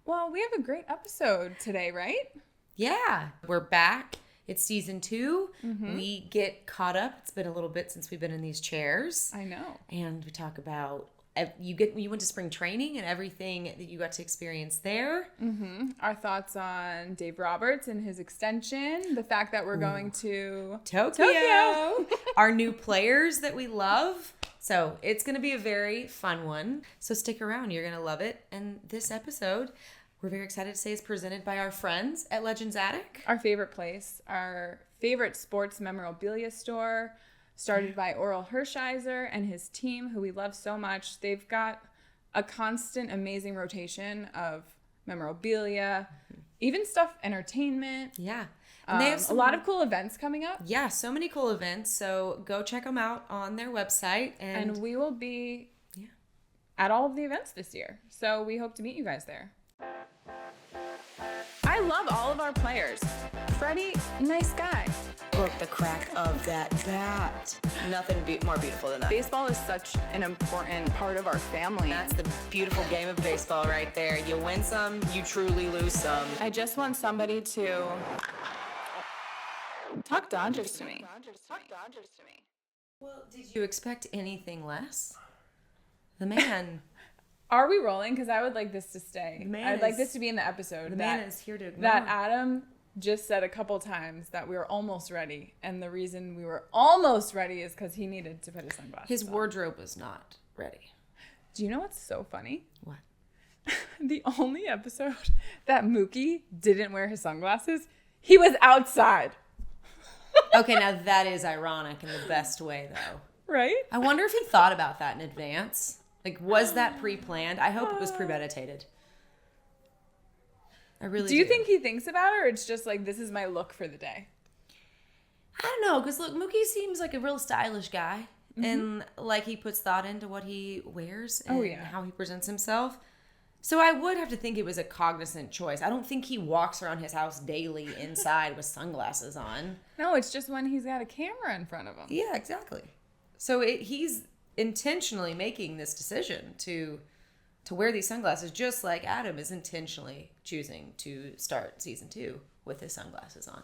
Well, we have a great episode today, right? Yeah, we're back. It's season 2. Mm-hmm. We get caught up. It's been a little bit since we've been in these chairs. I know. And we talk about you went to spring training and everything that you got to experience there. Mm-hmm. Our thoughts on Dave Roberts and his extension. The fact that we're going to Tokyo. Our new players that we love. So it's going to be a very fun one. So stick around. You're going to love it. And this episode, we're very excited to say, is presented by our friends at Legends Attic. Our favorite place, our favorite sports memorabilia store, started by Oral Hershiser and his team, who we love so much. They've got a constant, amazing rotation of memorabilia, even stuff, entertainment. Yeah. And they have a lot of cool events coming up. Yeah, so many cool events. So go check them out on their website. And we will be at all of the events this year. So we hope to meet you guys there. I love all of our players. Freddie, nice guy. Look, the crack of that bat. Nothing more beautiful than that. Baseball is such an important part of our family. That's the beautiful game of baseball right there. You win some, you truly lose some. I just want somebody to talk Dodgers to me. Well, did you expect anything less? The man. Are we rolling? Because I would like this to stay. I'd like this to be in the episode. The man is here to ignore. That Adam just said a couple times that we were almost ready. And the reason we were almost ready is because he needed to put his sunglasses His on. wardrobe was not ready. Do you know what's so funny? What? The only episode that Mookie didn't wear his sunglasses, he was outside. Okay, now that is ironic in the best way, though. Right? I wonder if he thought about that in advance. Like, was that pre-planned? I hope it was premeditated. I really do. Do you think he thinks about it, or it's just like, this is my look for the day? I don't know, because look, Mookie seems like a real stylish guy. Mm-hmm. And like he puts thought into what he wears and how he presents himself. So I would have to think it was a cognizant choice. I don't think he walks around his house daily inside with sunglasses on. No, it's just when he's got a camera in front of him. Yeah, exactly. So he's intentionally making this decision to wear these sunglasses, just like Adam is intentionally choosing to start season 2 with his sunglasses on.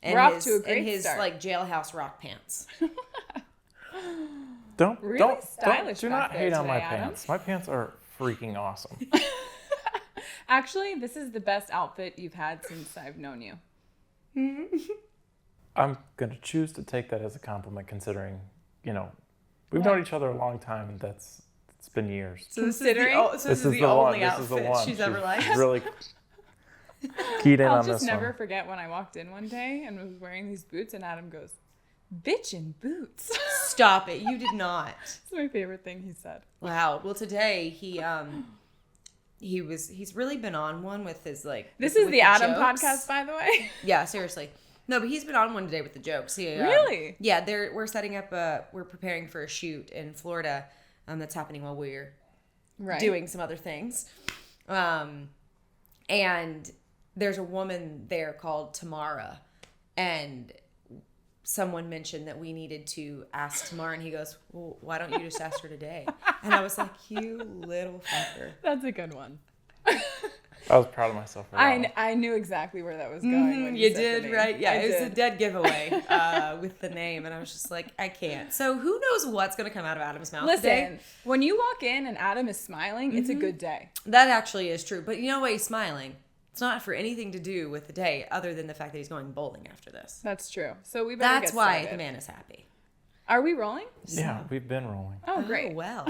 And we're off to a great start. Like jailhouse rock pants. Do not hate on my Adam. pants. My pants are freaking awesome. Actually, this is the best outfit you've had since I've known you. I'm going to choose to take that as a compliment, considering, we've known each other a long time, and it's been years. So this is the only outfit she's ever liked. Really keyed in on this one. I'll just never forget when I walked in one day and was wearing these boots, and Adam goes, "Bitch in boots." Stop it. You did not. It's my favorite thing he said. Wow. Well, today he's really been on one with his This is the Adam podcast, by the way. Yeah, seriously. No, but he's been on one today with the jokes. Really? Yeah, we're setting up we're preparing for a shoot in Florida that's happening while we're doing some other things. And there's a woman there called Tamara, and someone mentioned that we needed to ask Tamara, and he goes, "Well, why don't you just ask her today?" And I was like, "You little fucker." That's a good one. I was proud of myself for that. I knew exactly where that was going. When you said did, the name. right? Yeah, it was did. a dead giveaway with the name, and I was just like, I can't. So who knows what's going to come out of Adam's mouth today? Listen, when you walk in and Adam is smiling, it's a good day. That actually is true. But you know why he's smiling? It's not for anything to do with the day other than the fact that he's going bowling after this. That's true. So we better That's get why started. the man is happy. Are we rolling? Yeah, we've been rolling. Oh, great. Well.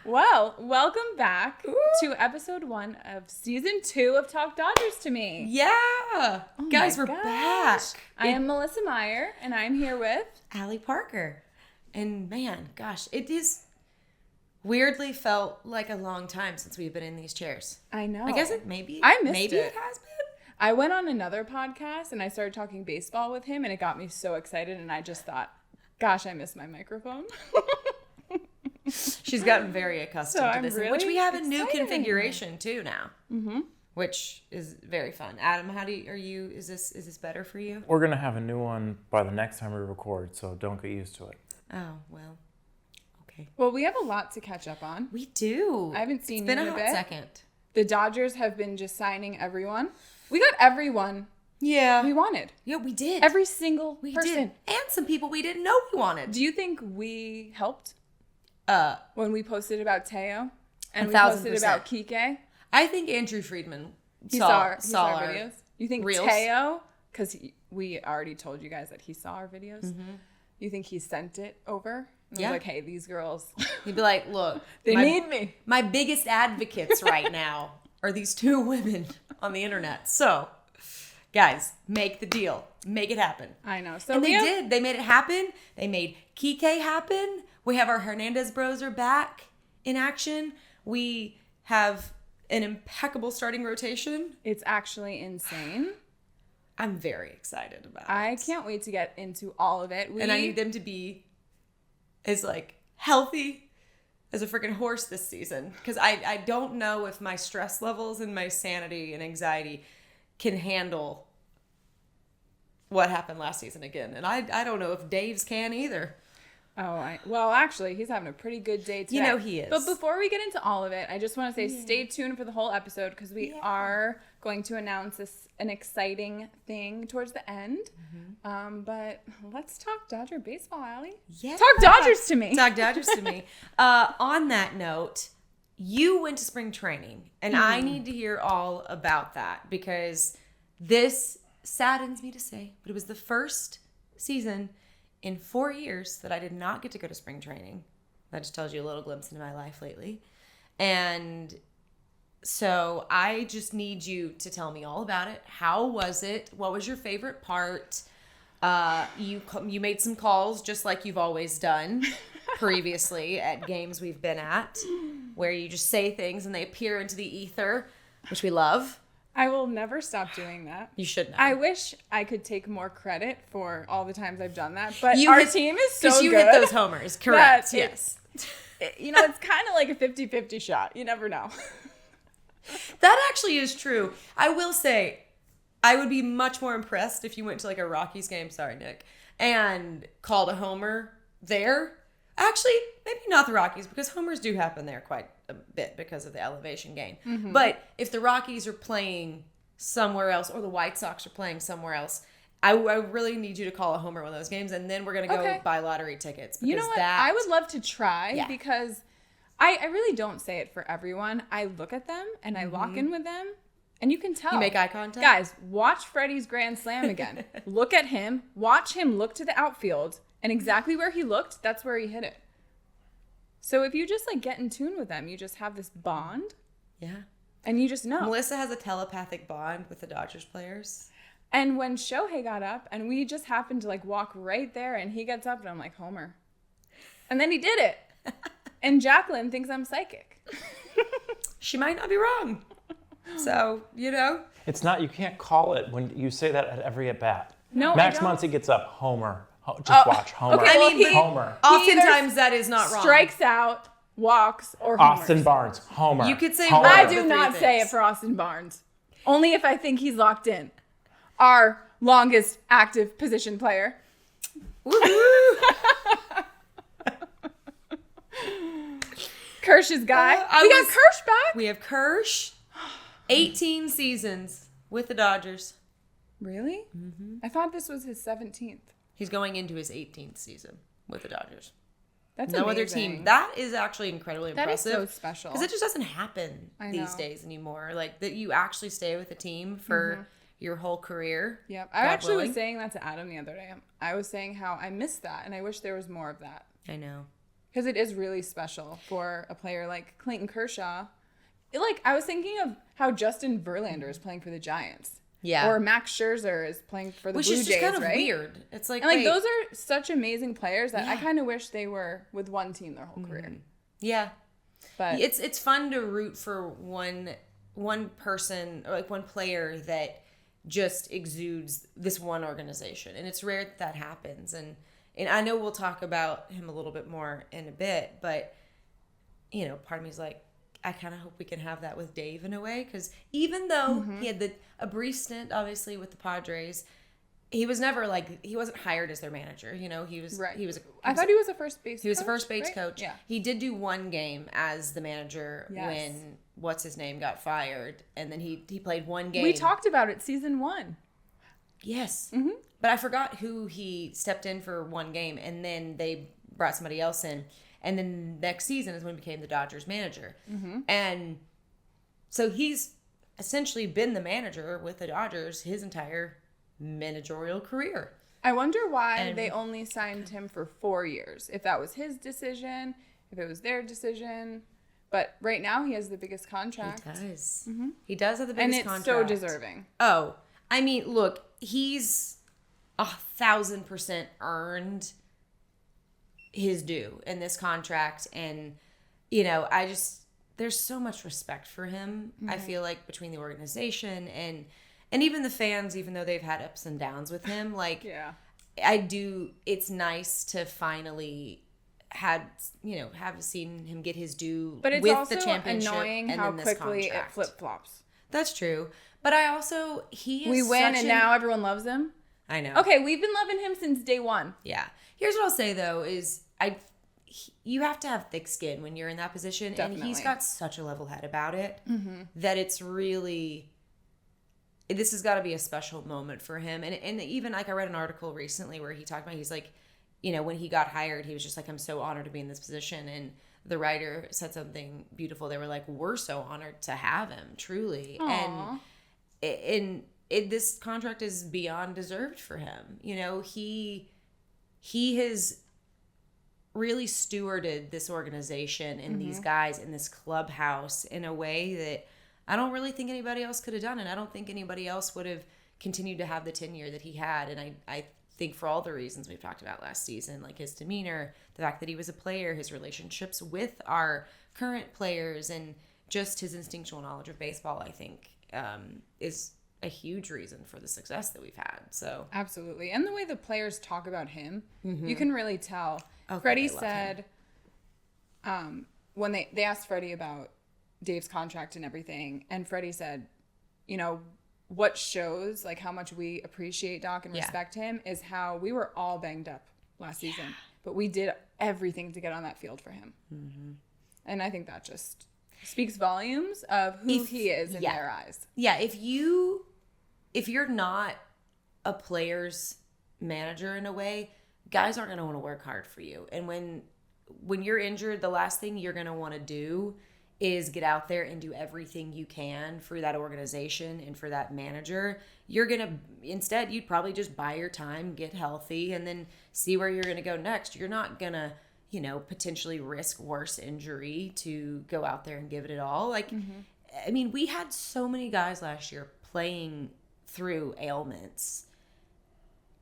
Well, welcome back to episode 1 of season 2 of Talk Dodgers to Me. Yeah. Oh Guys, my we're gosh. back. I am Melissa Meyer, and I'm here with Allie Parker. And man, gosh, it is weirdly felt like a long time since we've been in these chairs. I know. I guess it maybe. I missed maybe it. it has been. I went on another podcast, and I started talking baseball with him, and it got me so excited, and I just thought, gosh, I miss my microphone. She's gotten very accustomed to this, really which we have a new excited. configuration too now, which is very fun. Adam, is this better for you? We're going to have a new one by the next time we record, so don't get used to it. Oh, well, okay. Well, we have a lot to catch up on. We do. I haven't seen It's been you in a a hot bit. second. The Dodgers have been just signing everyone. We got everyone we wanted. Yeah, we did. Every single person. Did. And some people we didn't know we wanted. Do you think we helped when we posted about Teo and we 1,000%. posted about Kike? I think Andrew Friedman saw our our videos. You think reels? Teo, because we already told you guys that he saw our videos, you think he sent it over? And was like, hey, these girls. He'd be like, look. They need me. My biggest advocates right now are these 2 women on the internet. So, guys, make the deal. Make it happen. I know. So and they did. They made it happen. They made Kike happen. We have our Hernandez bros are back in action. We have an impeccable starting rotation. It's actually insane. I'm very excited about it. I can't wait to get into all of it. And I need them to be as like healthy as a freaking horse this season. Because I don't know if my stress levels and my sanity and anxiety can handle what happened last season again. And I don't know if Dave's can either. Well, actually, he's having a pretty good day today. You know he is. But before we get into all of it, I just want to say stay tuned for the whole episode because we are going to announce an exciting thing towards the end. But let's talk Dodger baseball, Allie. Yeah. Talk Dodgers to me. Talk Dodgers to me. On that note, you went to spring training, and I need to hear all about that because this saddens me to say, but it was the first season in 4 years that I did not get to go to spring training. That just tells you a little glimpse into my life lately. And so I just need you to tell me all about it. How was it? What was your favorite part? You made some calls just like you've always done previously at games we've been at, where you just say things and they appear into the ether, which we love. I will never stop doing that. You should know. I wish I could take more credit for all the times I've done that, but our team is so good. Because you hit those homers, correct? Yes. It's kind of like a 50-50 shot. You never know. That actually is true. I will say, I would be much more impressed if you went to like a Rockies game, sorry, Nick, and called a homer there. Actually, maybe not the Rockies, because homers do happen there quite a bit because of the elevation gain. But if the Rockies are playing somewhere else or the White Sox are playing somewhere else, I really need you to call a homer one of those games, and then we're going to go buy lottery tickets. You know what? I would love to try because I really don't say it for everyone. I look at them and I lock in with them, and you can tell. You make eye contact? Guys, watch Freddie's grand slam again. Look at him. Watch him look to the outfield, and exactly where he looked, that's where he hit it. So if you just like get in tune with them, you just have this bond. Yeah. And you just know. Melissa has a telepathic bond with the Dodgers players. And when Shohei got up, and we just happened to like walk right there, and he gets up, and I'm like, Homer. And then he did it. And Jaclyn thinks I'm psychic. She might not be wrong. So, you know. It's not, you can't call it when you say that at every at-bat. No, Max I don't. Muncy gets up, Homer. Just watch, Homer. Okay, well, Homer. Oftentimes that is not wrong. Strikes out, walks, or homers. Austin Barnes, Homer. You could say Homer. one I of the do three not say things. it for Austin Barnes. Only if I think he's locked in. Our longest active position player. Woohoo! Kirsch's guy. We got Kirsch back. We have Kirsch. 18 seasons with the Dodgers. Really? Mm-hmm. I thought this was his 17th. He's going into his 18th season with the Dodgers. That's no amazing. other team. That is actually incredibly That is impressive. so special. Because it just doesn't happen these days anymore. Like that you actually stay with a team for your whole career. Yep. I actually was saying that to Adam the other day. I was saying how I miss that and I wish there was more of that. I know. Because it is really special for a player like Clayton Kershaw. I was thinking of how Justin Verlander is playing for the Giants. Yeah. Or Max Scherzer is playing for the Blue Jays, Which is just kind of right? weird. It's like, and those are such amazing players that I kind of wish they were with one team their whole career. Yeah. But it's fun to root for one person or like one player that just exudes this one organization. And it's rare that happens. And I know we'll talk about him a little bit more in a bit, but you know, part of me is like, I kind of hope we can have that with Dave in a way, because even though he had a brief stint, obviously, with the Padres, he was never he wasn't hired as their manager. You know, he was. right. I thought he was a first base. He was a first base right? coach. Yeah. He did do one game as the manager Yes. when what's his name got fired, and then he played one game. We talked about it season 1. Yes. Mm-hmm. But I forgot who he stepped in for one game, and then they brought somebody else in. And then next season is when he became the Dodgers manager. Mm-hmm. And so he's essentially been the manager with the Dodgers his entire managerial career. I wonder why they only signed him for 4 years. If that was his decision, if it was their decision. But right now he has the biggest contract. He does. Mm-hmm. He does have the biggest contract. And it's so deserving. Oh, I mean, look, he's 1,000% earned his due in this contract. And, you know, there's so much respect for him. Mm-hmm. I feel like between the organization and even the fans, even though they've had ups and downs with him, like, yeah. It's nice to finally have seen him get his due but it's with also the championship annoying and how then this quickly contract. It flip-flops. That's true. But I also, we win and now everyone loves him. I know. Okay, we've been loving him since day 1. Yeah. Here's what I'll say though is you have to have thick skin when you're in that position. Definitely. And he's got such a level head about it that it's really, this has got to be a special moment for him. And even like I read an article recently where he talked about, he's like, you know, when he got hired, he was just like, I'm so honored to be in this position. And the writer said something beautiful. They were like, we're so honored to have him, truly. Aww. And this contract is beyond deserved for him. You know, he has really stewarded this organization and these guys in this clubhouse in a way that I don't really think anybody else could have done. And I don't think anybody else would have continued to have the tenure that he had. And I think for all the reasons we've talked about last season, like his demeanor, the fact that he was a player, his relationships with our current players, and just his instinctual knowledge of baseball, I think is a huge reason for the success that we've had. So absolutely. And the way the players talk about him, you can really tell. Okay, Freddie said, when they asked Freddie about Dave's contract and everything, and Freddie said, you know, what shows like how much we appreciate Doc and respect him is how we were all banged up last season, but we did everything to get on that field for him. And I think that just speaks volumes of who he is in their eyes. Yeah, if you're not a player's manager in a way, guys aren't going to want to work hard for you. And when you're injured, the last thing you're going to want to do is get out there and do everything you can for that organization and for that manager. You're going to, instead, you'd probably just buy your time, get healthy, and then see where you're going to go next. You're not going to, you know, potentially risk worse injury to go out there and give it all. Like, I mean, we had so many guys last year playing through ailments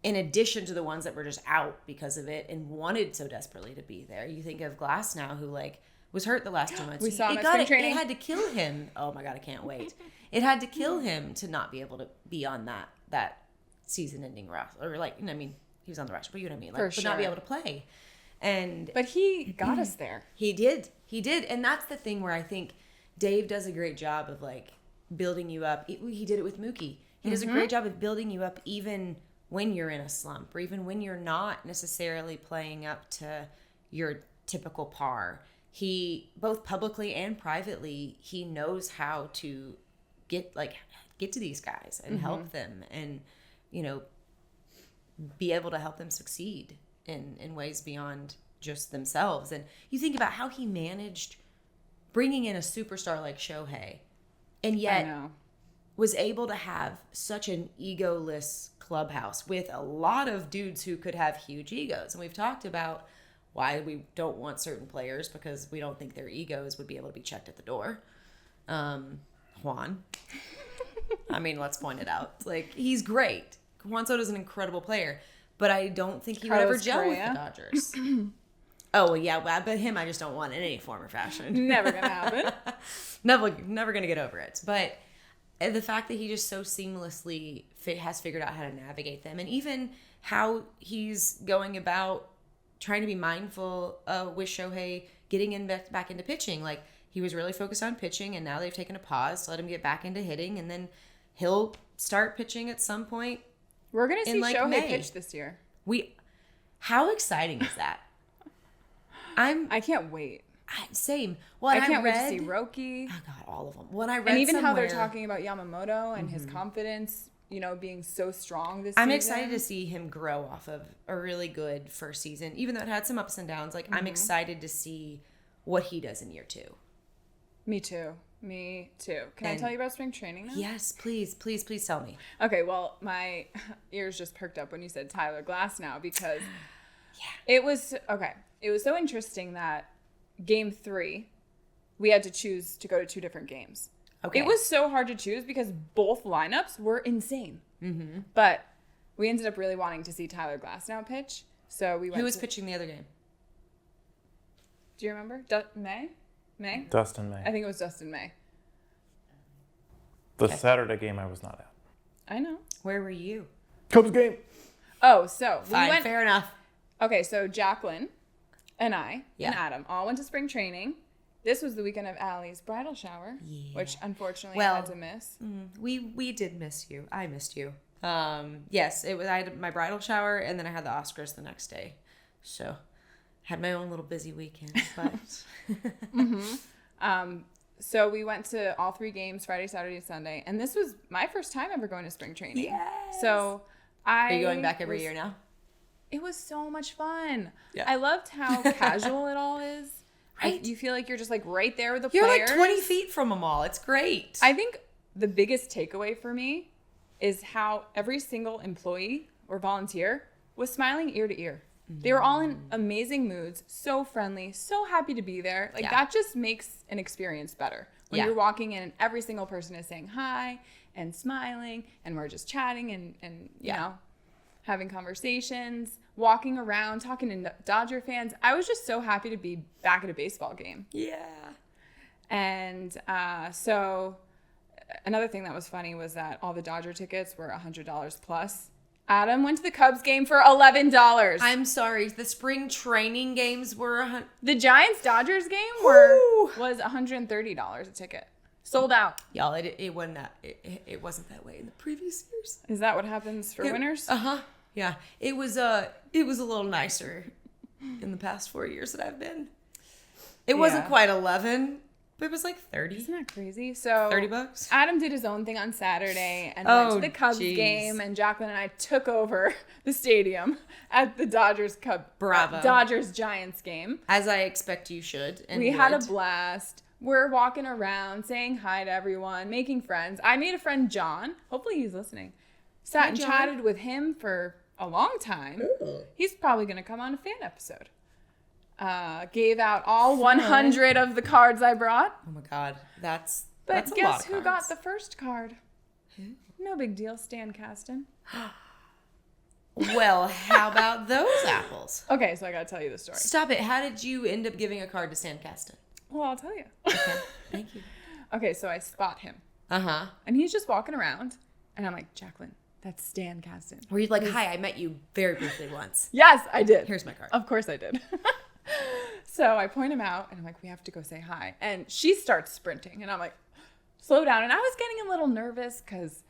in addition to the ones that were just out because of it and wanted so desperately to be there. You think of Glass now, who like was hurt the last 2 months. We saw him at spring training. It had to kill him. Oh my God, I can't wait. It had to kill him to not be able to be on that season-ending roster. Or like, you know, I mean, he was on the roster, but you know what I mean? Like, but not be able to play. But he got us there. He did. And that's the thing where I think Dave does a great job of like building you up. He did it with Mookie. He does a great job of building you up even when you're in a slump or even when you're not necessarily playing up to your typical par. He, both publicly and privately, he knows how to get to these guys and help them and, you know, be able to help them succeed in ways beyond just themselves. And you think about how he managed bringing in a superstar like Shohei and yet was able to have such an egoless clubhouse with a lot of dudes who could have huge egos. And we've talked about why we don't want certain players because we don't think their egos would be able to be checked at the door. Juan. I mean, let's point it out. Like, he's great. Juan Soto's an incredible player, but I don't think he would ever gel with the Dodgers. Oh, well, yeah, but him I just don't want in any form or fashion. Never gonna happen. Never gonna get over it. But the fact that he just so seamlessly has figured out how to navigate them, and even how he's going about trying to be mindful with Shohei getting back into pitching. Like, he was really focused on pitching, and now they've taken a pause to let him get back into hitting, and then he'll start pitching at some point. We're gonna see Shohei pitch this year. How exciting is that? I can't wait. Same. Well, I can't wait to see Roki. Oh God, all of them. When I read and even somewhere, how they're talking about Yamamoto and his confidence, being so strong this I'm season. excited to see him grow off of a really good first season, even though it had some ups and downs. Like, I'm excited to see what he does in year 2. Me too. Can I tell you about spring training now? Yes, please tell me. Okay, well, my ears just perked up when you said Tyler Glass now because it was so interesting that game 3, we had to choose to go to 2 different games. Okay. It was so hard to choose because both lineups were insane. Mm-hmm. But we ended up really wanting to see Tyler Glass now pitch. So we went. Who was pitching the other game? Do you remember? May? Dustin May. I think it was Dustin May. The Saturday game I was not at. I know. Where were you? Cubs game. Oh, so Fine, we went. fair enough. Okay, so Jaclyn and I and Adam all went to spring training. This was the weekend of Allie's bridal shower, which unfortunately I had to miss. We did miss you. I missed you. Yes, it was. I had my bridal shower, and then I had the Oscars the next day. So, had my own little busy weekend. But So we went to all 3 games, Friday, Saturday, Sunday, and this was my first time ever going to spring training. Yes. So Are you going back every year now? It was so much fun. Yeah. I loved how casual it all is. Right. You feel like you're just like right there with the You're players. like 20 feet from them all. It's great. I think the biggest takeaway for me is how every single employee or volunteer was smiling ear to ear. They were all in amazing moods, so friendly, so happy to be there. Like that just makes an experience better. When you're walking in and every single person is saying hi and smiling and we're just chatting and you know, having conversations, walking around, talking to Dodger fans. I was just so happy to be back at a baseball game. Yeah. And so another thing that was funny was that all the Dodger tickets were $100 plus. Adam went to the Cubs game for $11. I'm sorry. The spring training games were The Giants-Dodgers game was $130 a ticket. Sold out. Y'all, it wasn't that way in the previous years. Is that what happens for winners? Yeah. It was a little nicer in the past 4 years that I've been. It wasn't quite 11, but it was like 30. Isn't that crazy? So $30. Adam did his own thing on Saturday and went to the Cubs game, and Jaclyn and I took over the stadium at the Dodgers Giants game. As I expect you should. And we had a blast. We're walking around, saying hi to everyone, making friends. I made a friend, John. Hopefully he's listening. Sat and chatted with him for a long time. Ooh. He's probably going to come on a fan episode. Gave out all 100 of the cards I brought. Oh my God. That's But a lot guess of who cards. got the first card? Who? No big deal, Stan Kasten. Well, how about those apples? Okay, so I got to tell you the story. Stop it. How did you end up giving a card to Stan Kasten? Well, I'll tell you. Okay. Thank you. Okay, so I spot him. Uh-huh. And he's just walking around. And I'm like, Jaclyn, that's Stan Kasten. Were you like, hi, I met you very briefly once. Yes, I did. Here's my card. Of course I did. So I point him out, and I'm like, we have to go say hi. And she starts sprinting. And I'm like, slow down. And I was getting a little nervous because,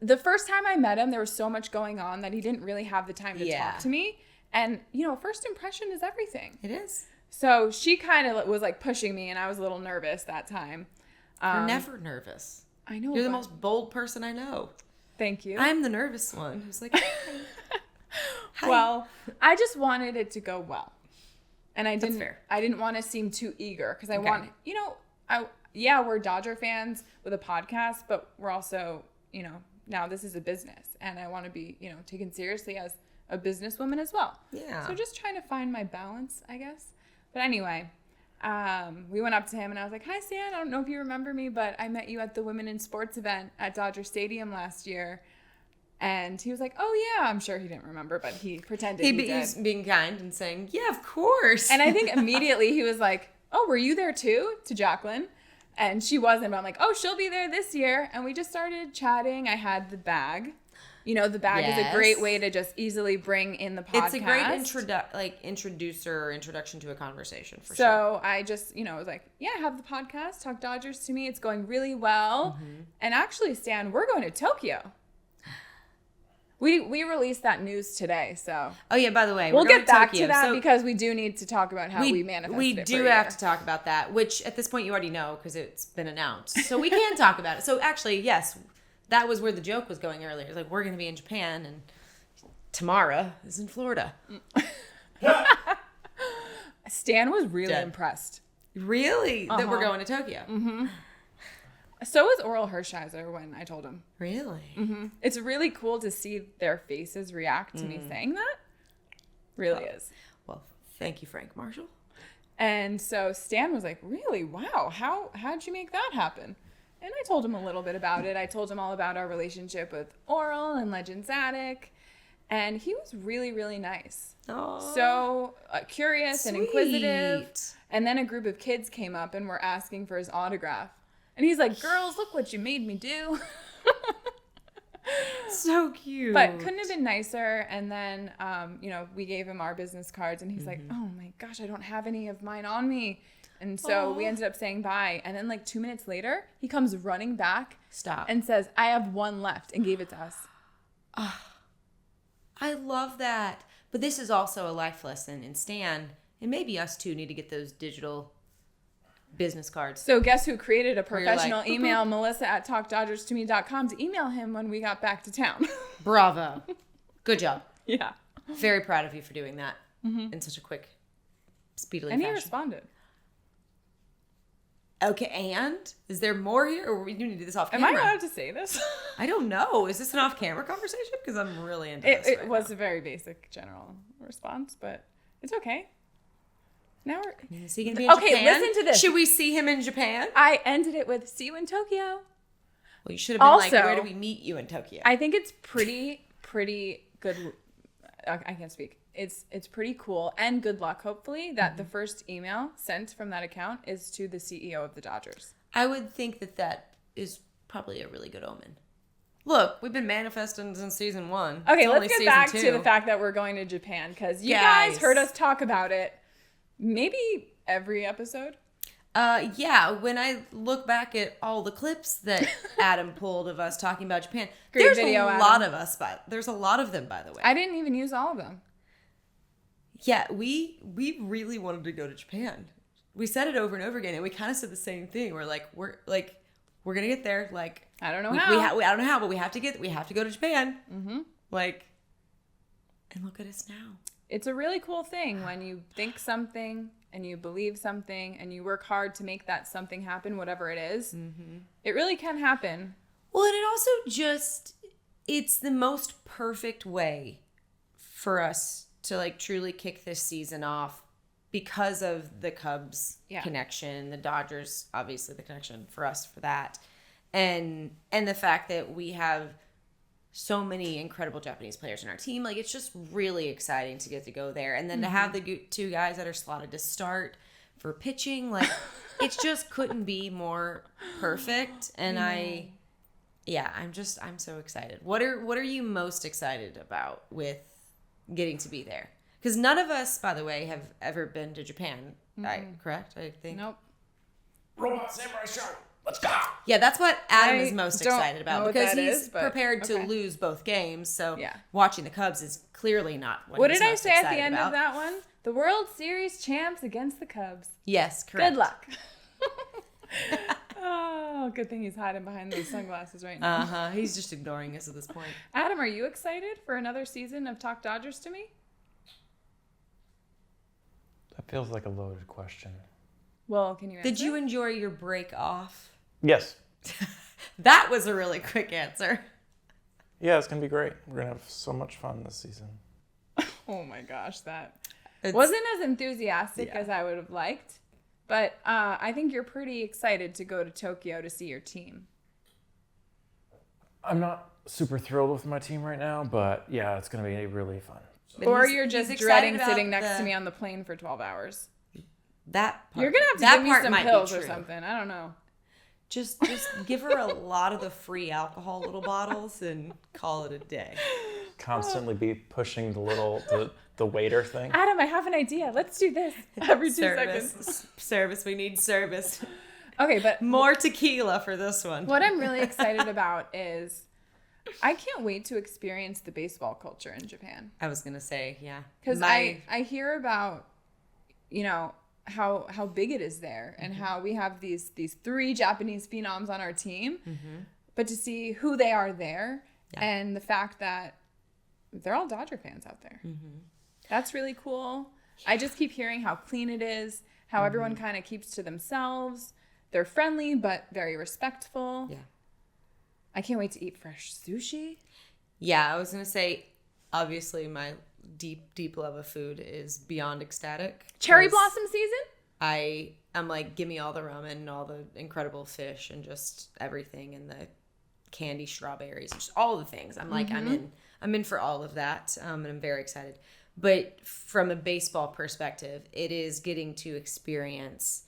the first time I met him, there was so much going on that he didn't really have the time to talk to me. And, first impression is everything. It is. So she kind of was like pushing me, and I was a little nervous that time. You're never nervous. I know. You're the most bold person I know. Thank you. I'm the nervous one who's like, hi. Well, I just wanted it to go well. And I didn't. fair. I didn't want to seem too eager because I Okay. want, we're Dodger fans with a podcast, but we're also, now this is a business, and I want to be, taken seriously as a businesswoman as well. Yeah. So just trying to find my balance, I guess. But anyway, we went up to him, and I was like, "Hi, Stan. I don't know if you remember me, but I met you at the Women in Sports event at Dodger Stadium last year." And he was like, "Oh yeah." I'm sure he didn't remember, but he pretended he did. He's being kind and saying, "Yeah, of course." And I think immediately he was like, "Oh, were you there too?" to Jaclyn. And she wasn't, but I'm like, "Oh, she'll be there this year." And we just started chatting. I had the bag. The bag is a great way to just easily bring in the podcast. It's a great introduction to a conversation for sure. So I just, was like, "Yeah, I have the podcast, Talk Dodgers to me. It's going really well." Mm-hmm. And actually, Stan, we're going to Tokyo. We released that news today, so. Oh yeah, by the way, we'll we're going get back Tokyo, to that so because we do need to talk about how we manifested we it do for a have year. to talk about that, which at this point you already know because it's been announced. So we can talk about it. So actually, yes, that was where the joke was going earlier. Like, we're going to be in Japan and Tamara is in Florida. Stan was really impressed. Really? That we're going to Tokyo? Mm-hmm. So was Oral Hershiser when I told him. Really? Mm-hmm. It's really cool to see their faces react to me saying that. Really is. Well, thank you, Frank Marshall. And so Stan was like, really? Wow. How'd you make that happen? And I told him a little bit about it. I told him all about our relationship with Oral and Legends Attic. And he was really, really nice. Aww. So curious Sweet. and inquisitive. And then a group of kids came up and were asking for his autograph. And he's like, girls, look what you made me do. So cute. But couldn't have been nicer. And then, we gave him our business cards. And he's like, oh, my gosh, I don't have any of mine on me. And so we ended up saying bye. And then 2 minutes later, he comes running back. Stop. And says, I have one left, and gave it to us. I love that. But this is also a life lesson. And Stan, and maybe us too, need to get those digital business cards. So guess who created a professional like, email, melissa@talkdodgerstome.com, to email him when we got back to town. Bravo. Good job. Yeah. Very proud of you for doing that in such a quick, speedily And fashion. he responded. Okay, and? Is there more here? Or we do need to do this off Am camera? I allowed to say this? I don't know. Is this an off-camera conversation? Because I'm really into this It right was a very basic general response, but it's okay. Now we're... now. Is he going to be in Okay, Japan? listen to this. Should we see him in Japan? I ended it with, see you in Tokyo. Well, you should have been Also, like, where do we meet you in Tokyo? I think it's pretty good. I can't speak. It's pretty cool and good luck, hopefully, that the first email sent from that account is to the CEO of the Dodgers. I would think that is probably a really good omen. Look, we've been manifesting since season 1. Okay, It's only let's get season back 2. to the fact that we're going to Japan, because you guys heard us talk about it maybe every episode. Yeah, when I look back at all the clips that Adam pulled of us talking about Japan, Great there's video, a Adam. lot of us, there's a lot of them, by the way. I didn't even use all of them. Yeah, we really wanted to go to Japan. We said it over and over again, and we kind of said the same thing. We're gonna get there. Like, I don't know I don't know how, but we have to go to Japan. Mm-hmm. Like, and look at us now. It's a really cool thing when you think something and you believe something and you work hard to make that something happen, whatever it is. Mm-hmm. It really can happen. Well, and it also it's the most perfect way for us to like truly kick this season off because of the Cubs connection, the Dodgers, obviously the connection for us for that. And the fact that we have so many incredible Japanese players in our team. Like, it's just really exciting to get to go there. And then to have the two guys that are slotted to start for pitching, like, it just couldn't be more perfect. And I'm so excited. What are you most excited about with getting to be there? Because none of us, by the way, have ever been to Japan. Correct? I think. Nope. Robot Samurai Show. Let's go. Yeah, that's what Adam I is most don't excited about know what because that he's is, but prepared to okay. lose both games. So Yeah. watching the Cubs is clearly not What he's did I most say at the excited end about. of that one? The World Series champs against the Cubs. Yes, correct. Good luck. Oh, good thing he's hiding behind those sunglasses right now. He's just ignoring us at this point. Adam, are you excited for another season of Talk Dodgers to Me? That feels like a loaded question. Well, can you answer? Did you enjoy your break off? Yes. That was a really quick answer. Yeah, it's going to be great. We're going to have so much fun this season. Oh my gosh, that wasn't as enthusiastic as I would have liked. But I think you're pretty excited to go to Tokyo to see your team. I'm not super thrilled with my team right now, but yeah, it's going to be really fun. But Or he's- you're he's just excited dreading about sitting next to me on the plane for 12 hours. That part. You're going to have to that give me part some might be pills or true. something. I don't know. Just give her a lot of the free alcohol little bottles and call it a day. Constantly be pushing the waiter thing. Adam, I have an idea. Let's do this every 2 seconds. Service. We need service. Okay, but More tequila for this one. what I'm really excited about is I can't wait to experience the baseball culture in Japan. I was gonna say, yeah, because I hear about, how big it is there and how we have these 3 Japanese phenoms on our team, but to see who they are there and the fact that they're all Dodger fans out there, that's really cool. I just keep hearing how clean it is, how everyone kind of keeps to themselves. They're friendly but very respectful. Yeah. I can't wait to eat fresh sushi. Yeah, I was gonna say, obviously my deep love of food is beyond ecstatic. Cherry blossom season? I'm like, give me all the ramen and all the incredible fish and just everything and the candy strawberries and just all the things. I'm like, I'm in for all of that. And I'm very excited. But from a baseball perspective, it is getting to experience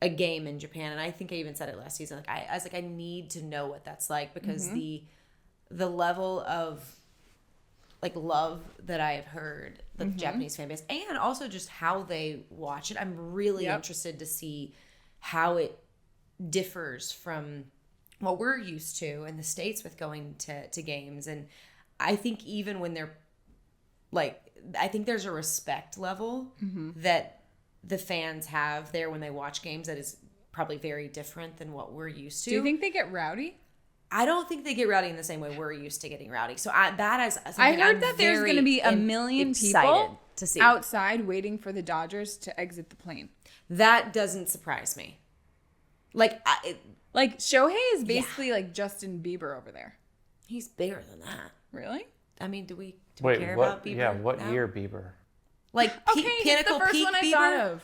a game in Japan. And I think I even said it last season. Like I was like, I need to know what that's like, because the level of like love that I have heard the Japanese fan base, and also just how they watch it. I'm really interested to see how it differs from what we're used to in the States with going to games. And I think even when they're like, I think there's a respect level that the fans have there when they watch games that is probably very different than what we're used to. Do you think they get rowdy? I don't think they get rowdy in the same way we're used to getting rowdy. So that is something I heard that there's going to be a million people to see outside waiting for the Dodgers to exit the plane. That doesn't surprise me. Like Shohei is basically like Justin Bieber over there. He's bigger than that. Really? I mean, do we Wait, care what, about Bieber? Yeah, what now? year Bieber? Like Pinnacle the first Peak one I Bieber? thought of.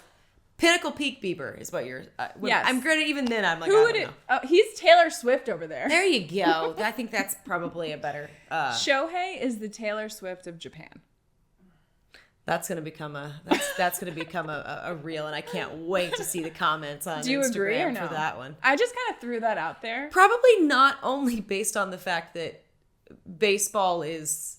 Pinnacle Peak Bieber is what you're... yes. I'm granted, even then, I'm like, Who I would don't it? know. He's Taylor Swift over there. There you go. I think that's probably a better... Shohei is the Taylor Swift of Japan. That's gonna become that's gonna become a reel, and I can't wait to see the comments on Do you Instagram agree or no? for that one. I just kind of threw that out there. Probably not only based on the fact that baseball is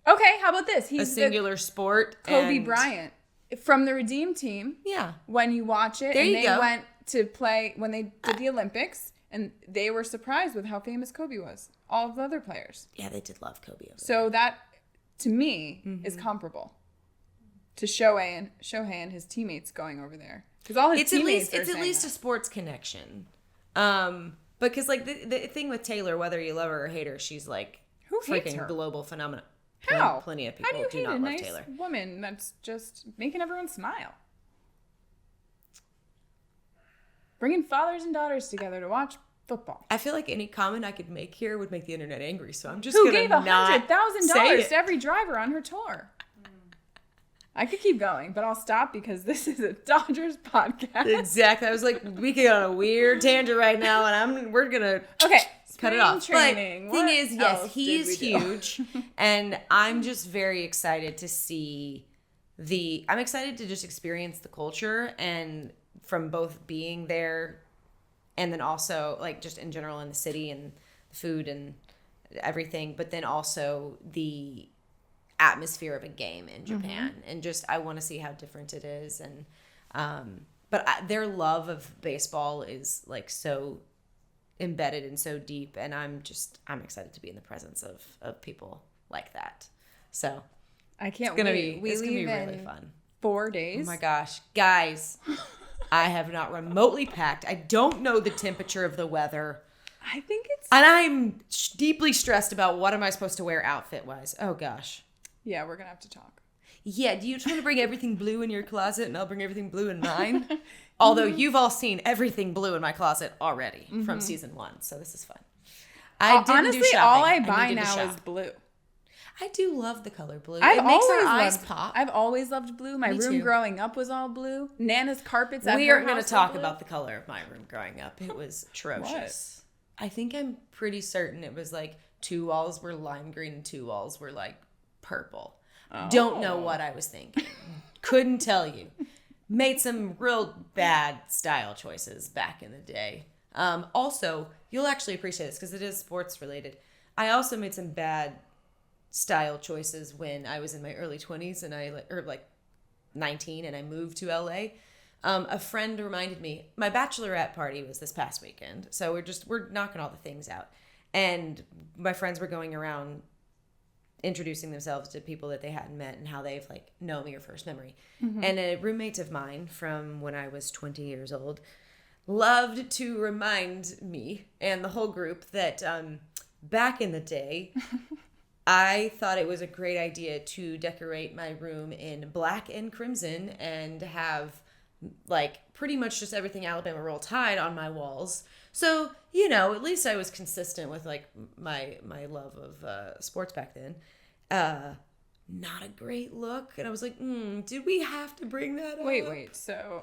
Okay, how about this? a He's singular sport. Kobe and- Bryant from the Redeem team. Yeah. When you watch it, There and you they go. went to play when they did the Olympics, and they were surprised with how famous Kobe was. All of the other players. Yeah, they did love Kobe. So that, to me, is comparable to Shohei and his teammates going over there, because all his teammates are it's at saying least that. a sports connection. Because like the thing with Taylor, whether you love her or hate her, she's like Who hates freaking her? global phenomenon. How? Plenty of How people do you hate not a love nice Taylor. woman that's just making everyone smile? Bringing fathers and daughters together to watch football. I feel like any comment I could make here would make the internet angry, so I'm just Who gonna gave not $100,000 say it. to every driver on her tour? I could keep going, but I'll stop because this is a Dodgers podcast. Exactly. I was like, we could go on a weird tangent right now, and we're gonna Okay, cut it off. Training. But thing What is, yes, else he's did we do? huge, and I'm just very excited to see I'm excited to just experience the culture, and from both being there, and then also like just in general in the city and the food and everything, but then also the atmosphere of a game in Japan, and just I want to see how different it is, and their love of baseball is like so embedded and so deep, and I'm excited to be in the presence of people like that. So I can't it's gonna wait. be leave really in fun. 4 days. Oh my gosh, guys, I have not remotely packed. I don't know the temperature of the weather, I think it's... and I'm deeply stressed about what am I supposed to wear outfit wise. Oh gosh. Yeah, we're going to have to talk. Yeah, do you just want to bring everything blue in your closet and I'll bring everything blue in mine? Although you've all seen everything blue in my closet already from season 1, so this is fun. I didn't Honestly, do shopping. all I buy needed to now shop. is blue. I do love the color blue. I've it makes our always eyes loved, pop. I've always loved blue. My Me room too. growing up was all blue. Nana's carpets at We her aren't going to house were talk blue. about the color of my room growing up. It was atrocious. I think I'm pretty certain it was like 2 walls were lime green and 2 walls were like purple. Don't know what I was thinking. Couldn't tell you. Made some real bad style choices back in the day. Also, you'll actually appreciate this because it is sports related. I also made some bad style choices when I was in my early 20s and or like 19 and I moved to LA. A friend reminded me, my bachelorette party was this past weekend. So we're knocking all the things out. And my friends were going around introducing themselves to people that they hadn't met and how they've like known me or first memory. And a roommate of mine from when I was 20 years old loved to remind me and the whole group that back in the day, I thought it was a great idea to decorate my room in black and crimson and have like pretty much just everything Alabama Roll Tide on my walls. So, you know, at least I was consistent with like my love of sports back then. Not a great look. And I was like, did we have to bring that up? Wait. So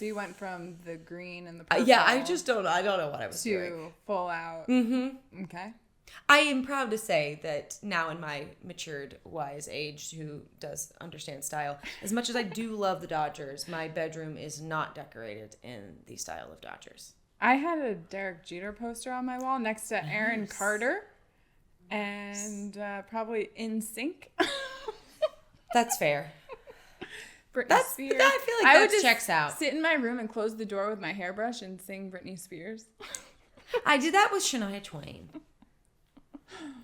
you went from the green and the purple. Yeah, I don't know what I was doing. To full out. Okay. I am proud to say that now in my matured, wise age who does understand style, as much as I do love the Dodgers, my bedroom is not decorated in the style of Dodgers. I had a Derek Jeter poster on my wall next to Aaron Carter and probably In Sync. That's fair. Britney Spears. I feel like that checks out. Sit in my room and close the door with my hairbrush and sing Britney Spears. I did that with Shania Twain.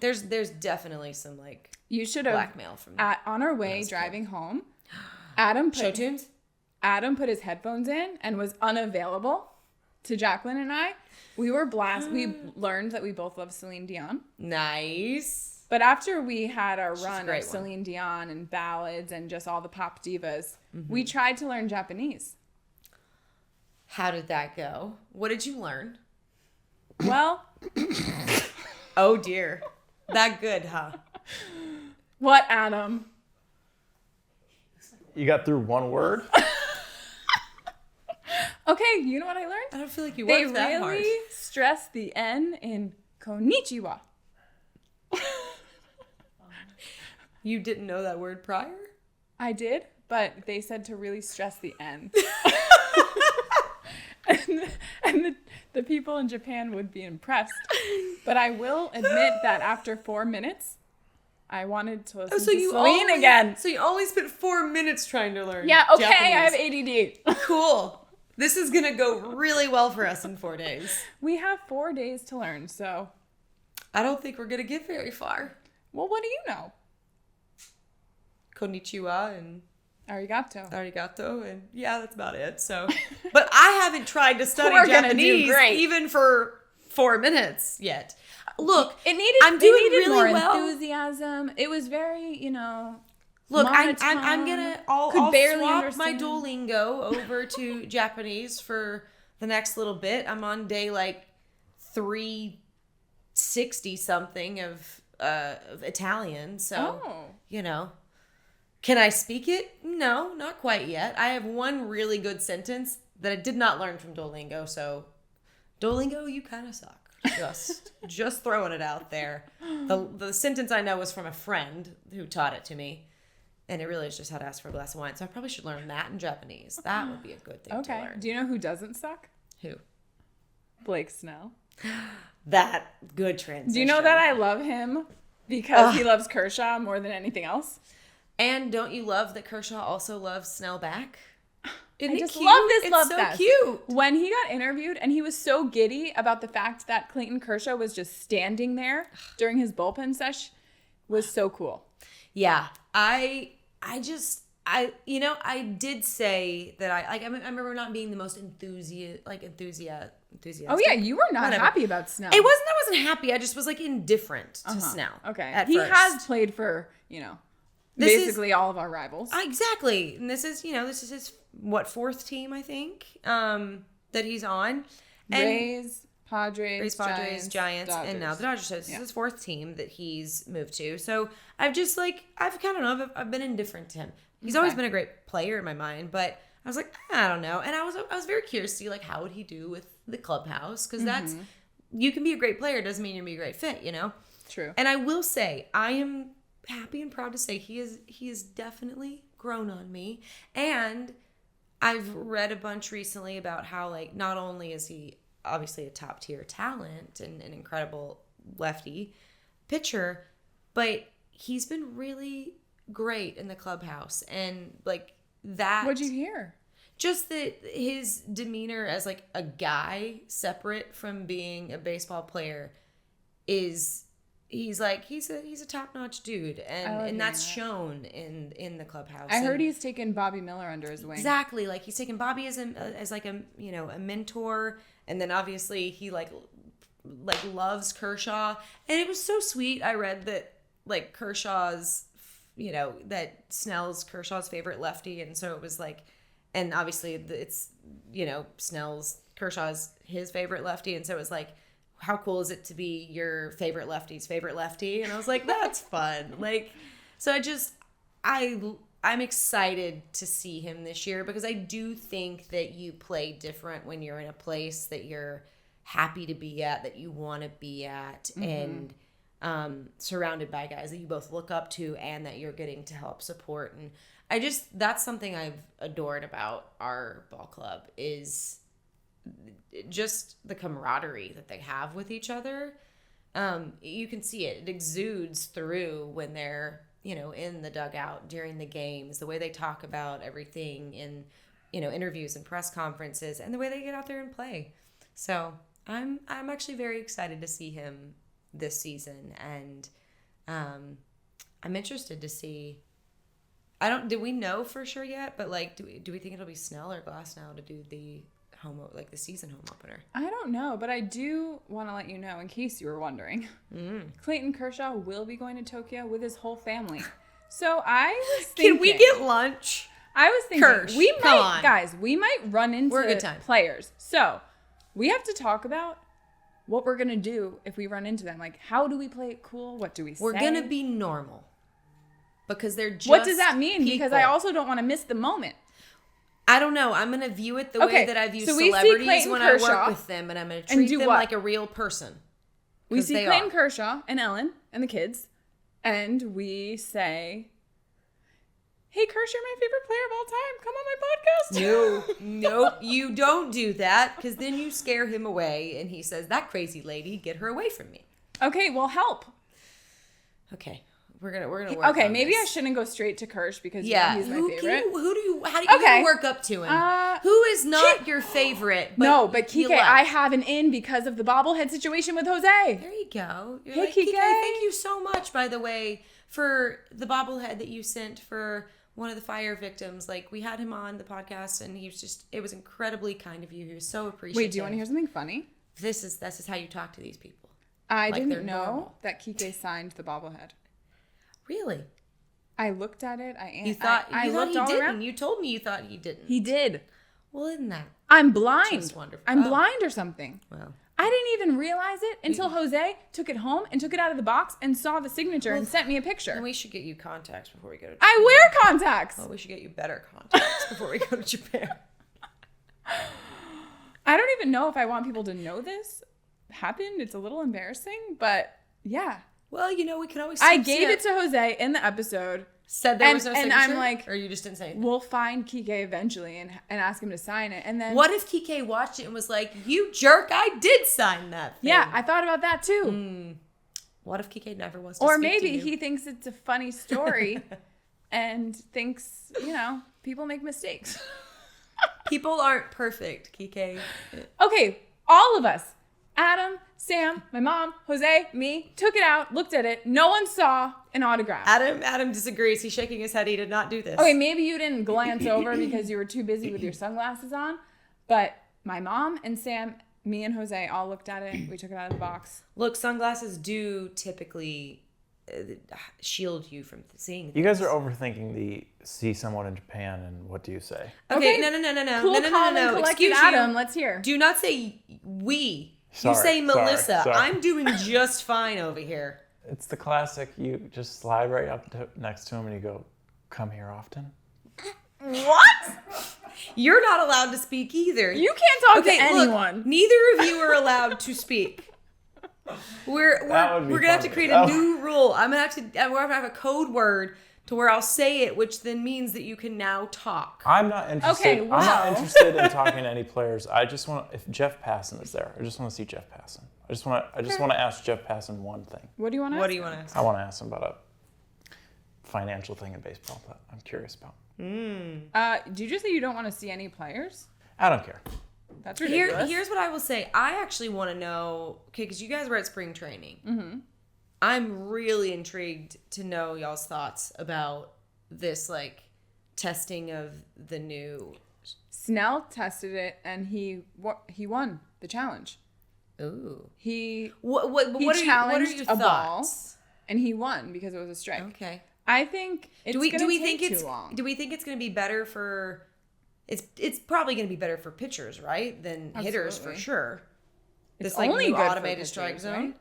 There's definitely some like you should have blackmail from on our way driving home. Adam show tunes. Adam put his headphones in and was unavailable to Jaclyn and I. We were we learned that we both love Celine Dion. Nice. But after we had our run of Celine Dion and ballads and just all the pop divas, we tried to learn Japanese. How did that go? What did you learn? Well, oh dear. That good, huh? What, Adam? You got through one word? Okay, you know what I learned? I don't feel like you worked that hard. They really stress the N in konnichiwa. You didn't know that word prior? I did, but they said to really stress the N. and the people in Japan would be impressed. But I will admit that after 4 minutes, I wanted to listen to Celine again. So you only spent 4 minutes trying to learn okay, Japanese. I have ADD. Cool. This is going to go really well for us in 4 days. We have 4 days to learn, so. I don't think we're going to get very far. Well, what do you know? Konnichiwa and arigato, and yeah, that's about it. So, but I haven't tried to study Japanese even for 4 minutes yet. Look, I'm doing really more well. Enthusiasm. It was very, Look, monotone. I'm gonna. I'll swap my Duolingo over to Japanese for the next little bit. I'm on day like 360 something of Italian, so Can I speak it? No, not quite yet. I have one really good sentence that I did not learn from Duolingo, so Duolingo, you kind of suck. Just throwing it out there. The sentence I know was from a friend who taught it to me, and it really is just how to ask for a glass of wine. So I probably should learn that in Japanese. That would be a good thing to learn. Do you know who doesn't suck? Who? Blake Snell. That good transition. Do you know that I love him because he loves Kershaw more than anything else? And don't you love that Kershaw also loves Snell back? Isn't I just cute? love this it's love so fest. Cute. When he got interviewed and he was so giddy about the fact that Clayton Kershaw was just standing there during his bullpen sesh was so cool. Yeah. I did say that I remember not being the most enthusiastic. Oh yeah, you were not happy about Snell. It wasn't I wasn't happy. I just was like indifferent to Snell. Okay. He has played for, basically all of our rivals. Exactly. And this is his fourth team, I think, that he's on. And Rays, Padres, Giants, Dodgers. and now the Dodgers. So this is his fourth team that he's moved to. So I've just I've been indifferent to him. He's always been a great player in my mind, but I was like, I don't know. And I was very curious to see how would he do with the clubhouse, because that's, you can be a great player, doesn't mean you're gonna be a great fit, True. And I will say, I am happy and proud to say he is definitely grown on me. And I've read a bunch recently about how not only is he obviously a top tier talent and an incredible lefty pitcher, but he's been really great in the clubhouse. And that. What'd you hear? Just that his demeanor as a guy separate from being a baseball player he's a top-notch dude, and that's shown in the clubhouse. I heard he's taken Bobby Miller under his wing. Exactly, like he's taken Bobby as like a mentor, and then obviously he like loves Kershaw, and it was so sweet. I read that like Kershaw's, that Snell's Kershaw's favorite lefty, and so it was like, and obviously it's Snell's Kershaw's his favorite lefty, and so it was like, how cool is it to be your favorite lefty's favorite lefty? And I was like, that's fun. Like, so I'm excited to see him this year, because I do think that you play different when you're in a place that you're happy to be at, that you want to be at, and surrounded by guys that you both look up to and that you're getting to help support. And that's something I've adored about our ball club, is just the camaraderie that they have with each other. You can see it exudes through when they're in the dugout during the games, the way they talk about everything in interviews and press conferences, and the way they get out there and play. So I'm actually very excited to see him this season, and I'm interested to see. Do we know for sure yet? But like, do we think it'll be Snell or Glass now to do the the season home opener? I don't know, but I do want to let you know, in case you were wondering, Clayton Kershaw will be going to Tokyo with his whole family. So I was thinking, can we get lunch? I was thinking, Kirsch, we might run into We're a good time. players. So we have to talk about what we're going to do if we run into them. Like, how do we play it cool? What do we say? We're going to be normal. Because they're just What does that mean? people. Because I also don't want to miss the moment. I don't know. I'm going to view it the way that I view so we see celebrities Clayton when Kershaw, I work with them, and I'm going to treat them like a real person. We see Clayton Kershaw and Ellen and the kids, and we say, hey, Kershaw, you're my favorite player of all time. Come on my podcast. No, you don't do that, because then you scare him away, and he says, that crazy lady, get her away from me. Okay, well, help. Okay. We're gonna work. Okay, on maybe this. I shouldn't go straight to Kirsch because he's my favorite. How do you work up to him? Who is not your favorite? But Kike, I have an in because of the bobblehead situation with Jose. There you go. Hey, Kike, Kike. thank you so much, by the way, for the bobblehead that you sent for one of the fire victims. Like, we had him on the podcast, and it was incredibly kind of you. He was so appreciative. Wait, do you want to hear something funny? This is how you talk to these people. I didn't know that Kike signed the bobblehead. Really? I looked at it. You thought I he looked all didn't. around. You told me you thought he didn't. He did. Well, isn't that? I'm blind. Just wonderful. I'm blind or something. Well, I didn't even realize it until Jose took it home and took it out of the box and saw the signature and sent me a picture. And we should get you contacts before we go to Japan. I wear contacts. Oh, we should get you better contacts before we go to Japan. I don't even know if I want people to know this happened. It's a little embarrassing, but yeah. Well, we can always. I gave it to Jose in the episode. Said there was no signature? And I'm like, or you just didn't say anything? We'll find Kike eventually and ask him to sign it. And then what if Kike watched it and was like, you jerk, I did sign that thing. Yeah, I thought about that too. What if Kike never wants to Or speak maybe to you? he thinks it's a funny story and thinks, people make mistakes. People aren't perfect, Kike. Okay, all of us, Adam, Sam, my mom, Jose, me, took it out, looked at it. No one saw an autograph. Adam disagrees. He's shaking his head. He did not do this. Okay, maybe you didn't glance over because you were too busy with your sunglasses on. But my mom and Sam, me and Jose all looked at it. We took it out of the box. Look, sunglasses do typically shield you from seeing things. You guys are overthinking the see someone in Japan and what do you say? Okay, no. Cool, calm, and collected Excuse Adam, you. let's hear. Do not say we. Sorry, you say Melissa. sorry. I'm doing just fine over here. It's the classic, you just slide right up next to him and you go, come here often? What? You're not allowed to speak either. You can't talk to anyone. Look, neither of you are allowed to speak. We're gonna have to create a new rule. We're gonna have a code word to where I'll say it, which then means that you can now talk. I'm not interested. Okay, wow. I'm not interested in talking to any players. I just want, if Jeff Passan is there, I just want to see Jeff Passan. I just want to ask Jeff Passan one thing. What do you want to ask? What do you want to ask? I want to ask him about a financial thing in baseball that I'm curious about. Do you just say you don't want to see any players? I don't care. That's ridiculous. Here's what I will say. I actually want to know, okay, because you guys were at spring training. Mm-hmm. I'm really intrigued to know y'all's thoughts about this, like, testing of the new. Snell tested it, and he won the challenge. Ooh. What are your thoughts? ball, and he won because it was a strike. Okay. I think it's going to take too long. Do we think it's going to be better for? It's probably going to be better for pitchers, right, than hitters for sure. It's this like only new good automated for strike pitchers, zone. right?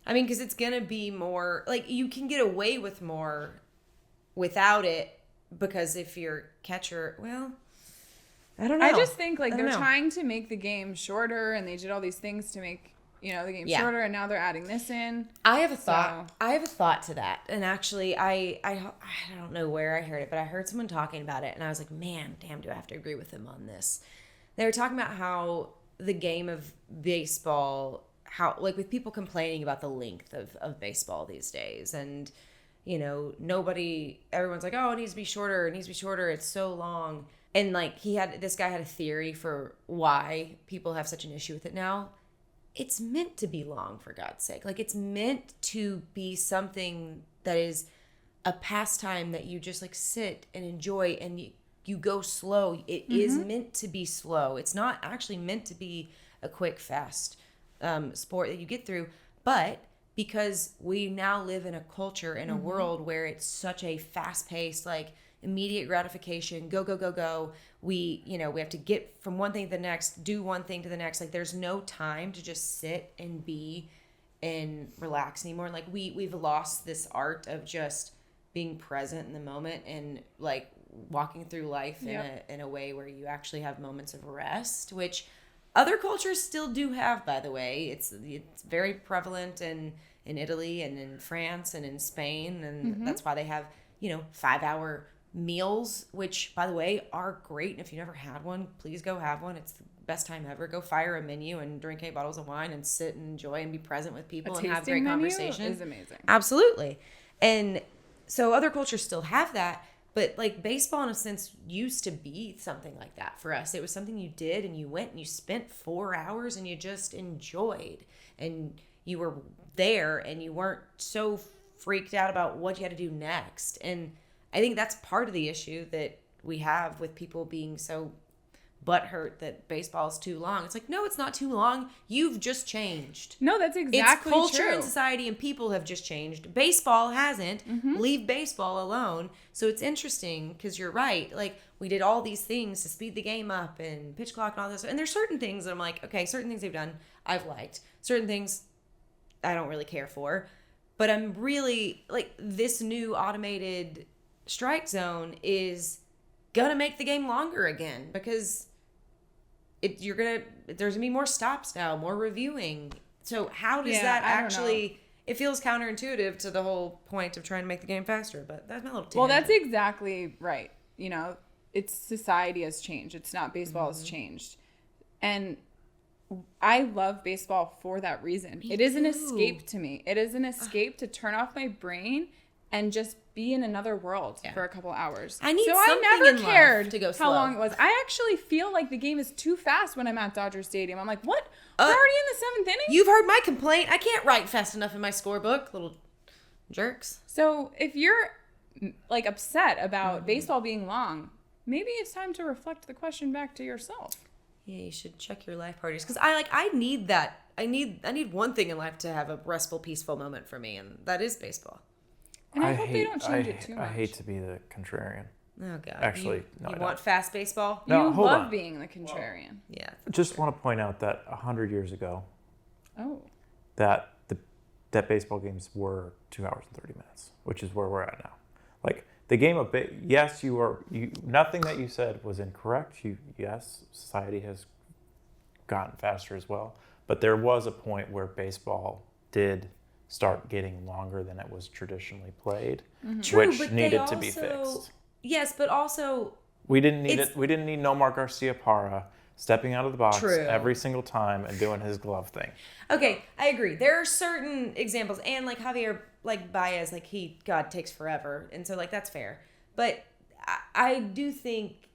I mean, because it's going to be more like you can get away with more without it, because if you're catcher, well, I don't know. I just think like they're trying to make the game shorter, and they did all these things to make the game shorter, and now they're adding this in. I have a thought. I have a thought to that, and actually, I don't know where I heard it, but I heard someone talking about it, and I was like, man, damn, do I have to agree with them on this? They were talking about how the game of baseball, how like with people complaining about the length of baseball these days, and everyone's like, oh, it needs to be shorter, it's so long. And like this guy had a theory for why people have such an issue with it now. It's meant to be long, for God's sake. Like, it's meant to be something that is a pastime that you just like sit and enjoy, and you go slow. It is meant to be slow. It's not actually meant to be a quick, fast sport that you get through. But because we now live in a culture, in a world where it's such a fast-paced, like, immediate gratification, go, we have to get from one thing to the next, do one thing to the next. Like, there's no time to just sit and be and relax anymore. Like, we've lost this art of just being present in the moment and like walking through life in a way where you actually have moments of rest, which other cultures still do have, by the way. It's very prevalent in Italy and in France and in Spain, and that's why they have 5-hour meals, which, by the way, are great. And if you never had one, please go have one. It's the best time ever. Go fire a menu and drink 8 bottles of wine and sit and enjoy and be present with people and have great conversation. Is amazing. Absolutely. And so other cultures still have that, but like baseball in a sense used to be something like that for us. It was something you did, and you went and you spent 4 hours and you just enjoyed, and you were there, and you weren't so freaked out about what you had to do next. And I think that's part of the issue that we have with people being so butthurt that baseball is too long. It's like, no, it's not too long. You've just changed. No, that's exactly true. It's culture and society and people have just changed. Baseball hasn't. Leave baseball alone. So it's interesting because you're right. Like, we did all these things to speed the game up and pitch clock and all this. And there's certain things that I'm like, okay, certain things they've done I've liked. Certain things I don't really care for. But I'm really, like, this new automated strike zone is gonna make the game longer again, because there's gonna be more stops now, more reviewing. So how does that actually? It feels counterintuitive to the whole point of trying to make the game faster. But that's my little tangent. Well, that's exactly right. It's society has changed. It's not baseball has changed, and I love baseball for that reason. It is an escape to me. It is an escape to turn off my brain and just be in another world for a couple hours. I need I something never in cared life to go slow. how long it was. I actually feel like the game is too fast when I'm at Dodger Stadium. I'm like, what? We're already in the 7th inning? You've heard my complaint. I can't write fast enough in my scorebook, little jerks. So if you're like upset about baseball being long, maybe it's time to reflect the question back to yourself. Yeah, you should check your life parties, because I need that. I need one thing in life to have a restful, peaceful moment for me, and that is baseball. And I hope they don't change it too much. I hate to be the contrarian. Oh God! Actually, you want fast baseball? No, you hold love on. being the contrarian. Yeah. Just want to point out that 100 years ago, Oh. that baseball games were 2 hours and 30 minutes, which is where we're at now. Like, the game of yes, nothing that you said was incorrect. Yes, society has gotten faster as well, but there was a point where baseball did start getting longer than it was traditionally played, which needed to be fixed. Yes, but also we didn't need it. We didn't need Nomar Garciaparra stepping out of the box True. every single time and doing his glove thing. Okay, I agree. There are certain examples, and like Javier, like Baez, like God takes forever, and so like that's fair. But I do think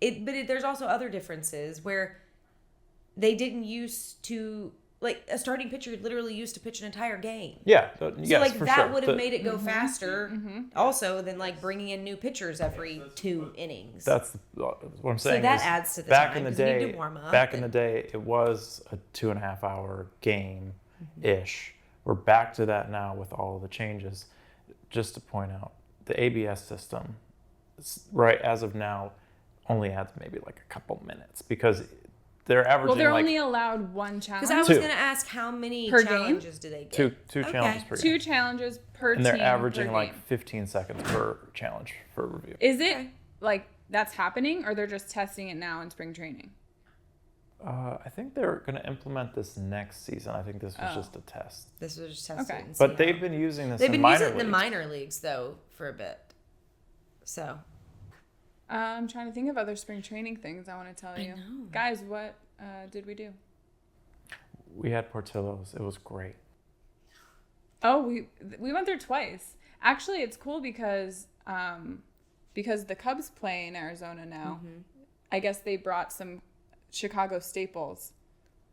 there's also other differences where they didn't used to, like, a starting pitcher literally used to pitch an entire game. Yeah. So, yes, like, for that sure. would have made it go faster also than, like, bringing in new pitchers every 2 innings. That's what I'm saying. So that is adds to the back time, in the 'cause you need day. to warm up Back in the day, it was a 2.5 hour game ish. We're back to that now with all the changes. Just to point out, the ABS system, right as of now, only adds maybe like a couple minutes because they're averaging. Well, they're like, only allowed 1 challenge. Because I was 2. going to ask how many Per challenges do they get? two challenges per 2 game. challenges per And team. they're averaging per like game. 15 seconds per challenge for review. Is it like that's happening, or they're just testing it now in spring training? I think they're going to implement this next season. I think this was just a test. This was just tested. Okay. And see But how- they've been using this They've in been minor using it in the leagues. minor leagues, though, for a bit. So. I'm trying to think of other spring training things I want to tell you. know. Guys, what did we do? We had Portillo's. It was great. Oh, we went there twice. Actually, it's cool because the Cubs play in Arizona now. I guess they brought some Chicago staples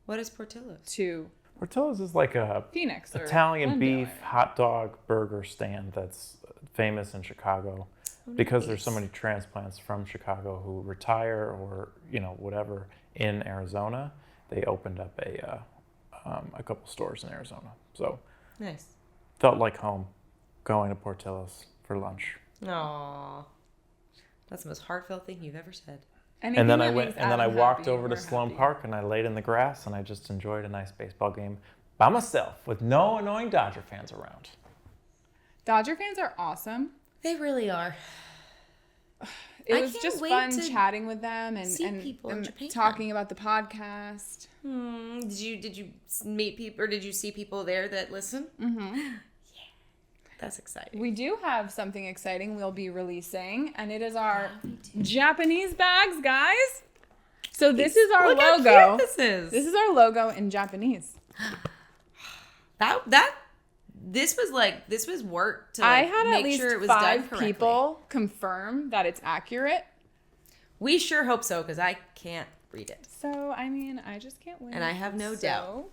What is Portillo's? to Portillo's is like a Phoenix or Italian Glendale beef area. hot dog burger stand that's famous in Chicago because there's so nice. many transplants from Chicago who retire or whatever in Arizona. They opened up a couple stores in Arizona, so Nice. felt like home going to Portillo's for lunch. Aww. That's the most heartfelt thing you've ever said. Anything And then that I went makes and then I Adam walked happy, over to we're Sloan happy. Park and I laid in the grass and I just enjoyed a nice baseball game by myself with no annoying Dodger fans around. Dodger fans are awesome. They really are. It I was can't just wait fun to chatting with them see and people in Japan. talking about the podcast. Did you meet people, or did you see people there that listen? Mm-hmm. Yeah. That's exciting. We do have something exciting we'll be releasing, and it is our Japanese bags, guys. So this is our Look how logo. cute this is. This is our logo in Japanese. This was work to I like, had at make least sure it was done 5 correctly. people confirm that it's accurate. We sure hope so, because I can't read it. So, I mean, I just can't wait. And I have no doubt. So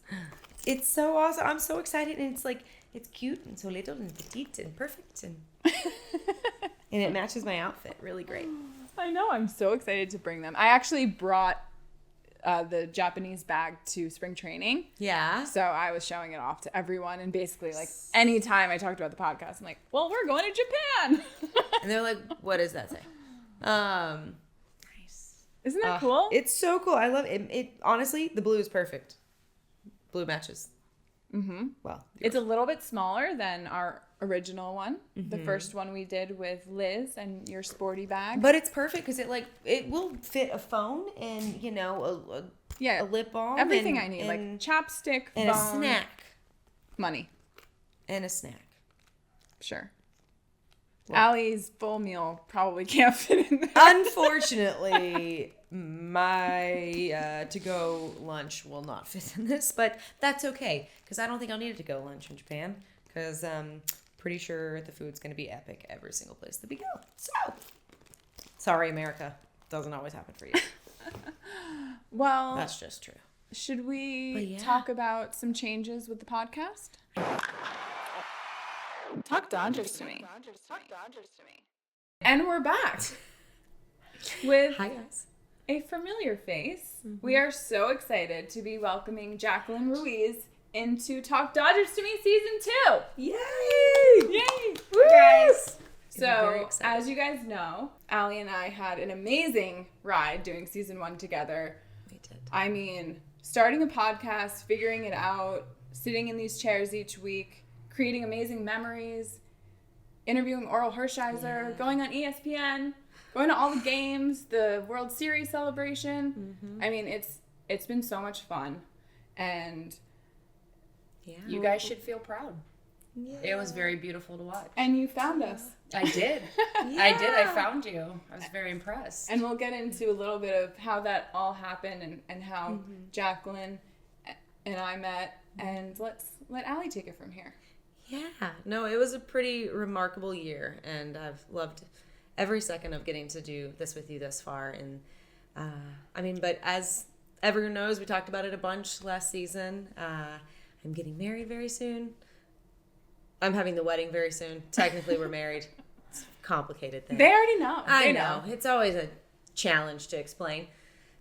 cute. It's so awesome. I'm so excited, and it's like it's cute and so little and petite and perfect, and and it matches my outfit really great. I know. I'm so excited to bring them. I actually brought the Japanese bag to spring training. Yeah. So I was showing it off to everyone. And basically, like, anytime I talked about the podcast, I'm like, well, we're going to Japan. And they're like, "What does that say?" Nice. Isn't that cool? It's so cool. I love it. It honestly, the blue is perfect. Blue matches. Mm-hmm. Well, It's a little bit smaller than our original one. The first one we did with Liz and your sporty bag. but it's perfect because it will fit a phone and a lip balm. Everything and, I need, and, like chapstick, and a phone, snack. money. And a snack. Sure. Allie's full meal probably can't fit in there. Unfortunately, my to-go lunch will not fit in this, but that's okay because I don't think I'll need a to-go lunch in Japan because I'm pretty sure the food's going to be epic every single place that we go. So, sorry, America. Doesn't always happen for you. Well, That's just true. should we But yeah. talk about some changes with the podcast? Talk Dodgers to me. And we're back with Hi, guys. a familiar face. We are so excited to be welcoming Jaclyn Ruiz into Talk Dodgers to Me Season 2. Yay! Yay! Woo! Guys. Very So, excited. as you guys know, Allie and I had an amazing ride doing Season 1 together. We did. I mean, starting a podcast, figuring it out, sitting in these chairs each week, creating amazing memories, interviewing Oral Hershiser, going on ESPN, going to all the games, the World Series celebration. I mean, it's been so much fun. And Yeah. You guys should feel proud. It was very beautiful to watch. you found us. I did. I did. I found you. I was very impressed. And we'll get into a little bit of how that all happened and how Jaclyn and I met. And let's let Allie take it from here. Yeah. No, it was a pretty remarkable year, and I've loved every second of getting to do this with you thus far. And but as everyone knows, we talked about it a bunch last season. I'm getting married very soon. I'm having the wedding very soon. Technically, we're married. It's a complicated thing. They already know. I know. It's always a challenge to explain.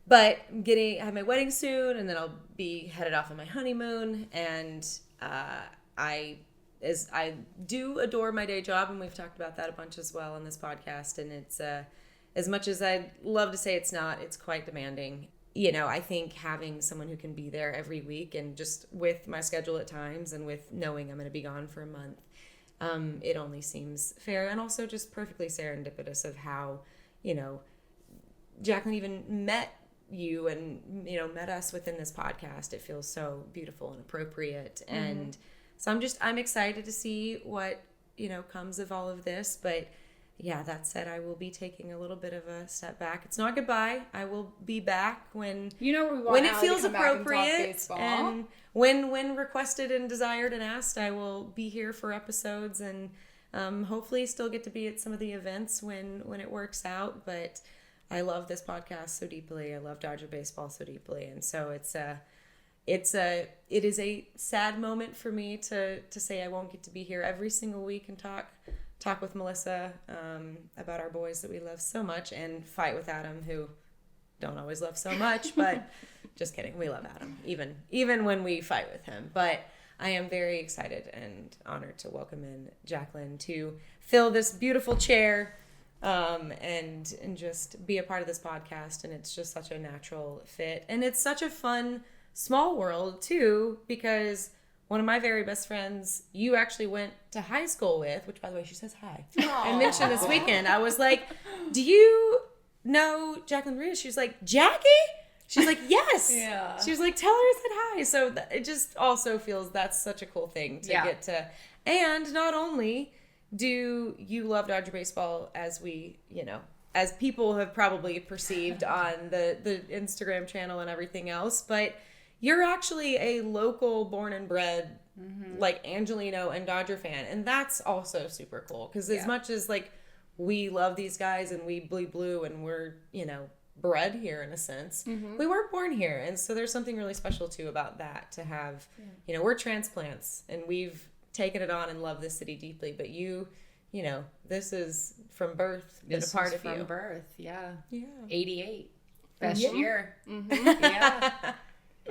But I have my wedding soon, and then I'll be headed off on my honeymoon. And I do adore my day job, and we've talked about that a bunch as well on this podcast. And it's as much as I'd love to say it's not, it's quite demanding. I think having someone who can be there every week, and just with my schedule at times and with knowing I'm going to be gone for a month, it only seems fair, and also just perfectly serendipitous of how, Jaclyn even met you and, met us within this podcast. It feels so beautiful and appropriate. Mm-hmm. And so I'm excited to see what, comes of all of this. But yeah, that said, I will be taking a little bit of a step back. It's not goodbye. I will be back when when it feels appropriate, and when requested and desired and asked. I will be here for episodes, and hopefully still get to be at some of the events when it works out. But I love this podcast so deeply. I love Dodger baseball so deeply, and so it is a sad moment for me to say I won't get to be here every single week and talk with Melissa about our boys that we love so much, and fight with Adam, who don't always love so much, but just kidding. We love Adam, even when we fight with him. But I am very excited and honored to welcome in Jaclyn to fill this beautiful chair and just be a part of this podcast. And it's just such a natural fit. And it's such a fun, small world, too, because one of my very best friends, you actually went to high school with, which, by the way, she says hi. Aww. I mentioned this weekend. I was like, do you know Jaclyn Ruiz? She was like, Jackie? She's like, yes. Yeah. She was like, tell her I said hi. So it just also feels that's such a cool thing to get to. And not only do you love Dodger baseball as we, as people have probably perceived on the Instagram channel and everything else, but you're actually a local born and bred, like Angelino and Dodger fan. And that's also super cool. Because as much as like we love these guys and we bleed blue and we're, bred here in a sense, we weren't born here. And so there's something really special too about that, to have, we're transplants and we've taken it on and love this city deeply. But this is from birth, been a part of you. From birth, yeah. 88, best year. Yeah.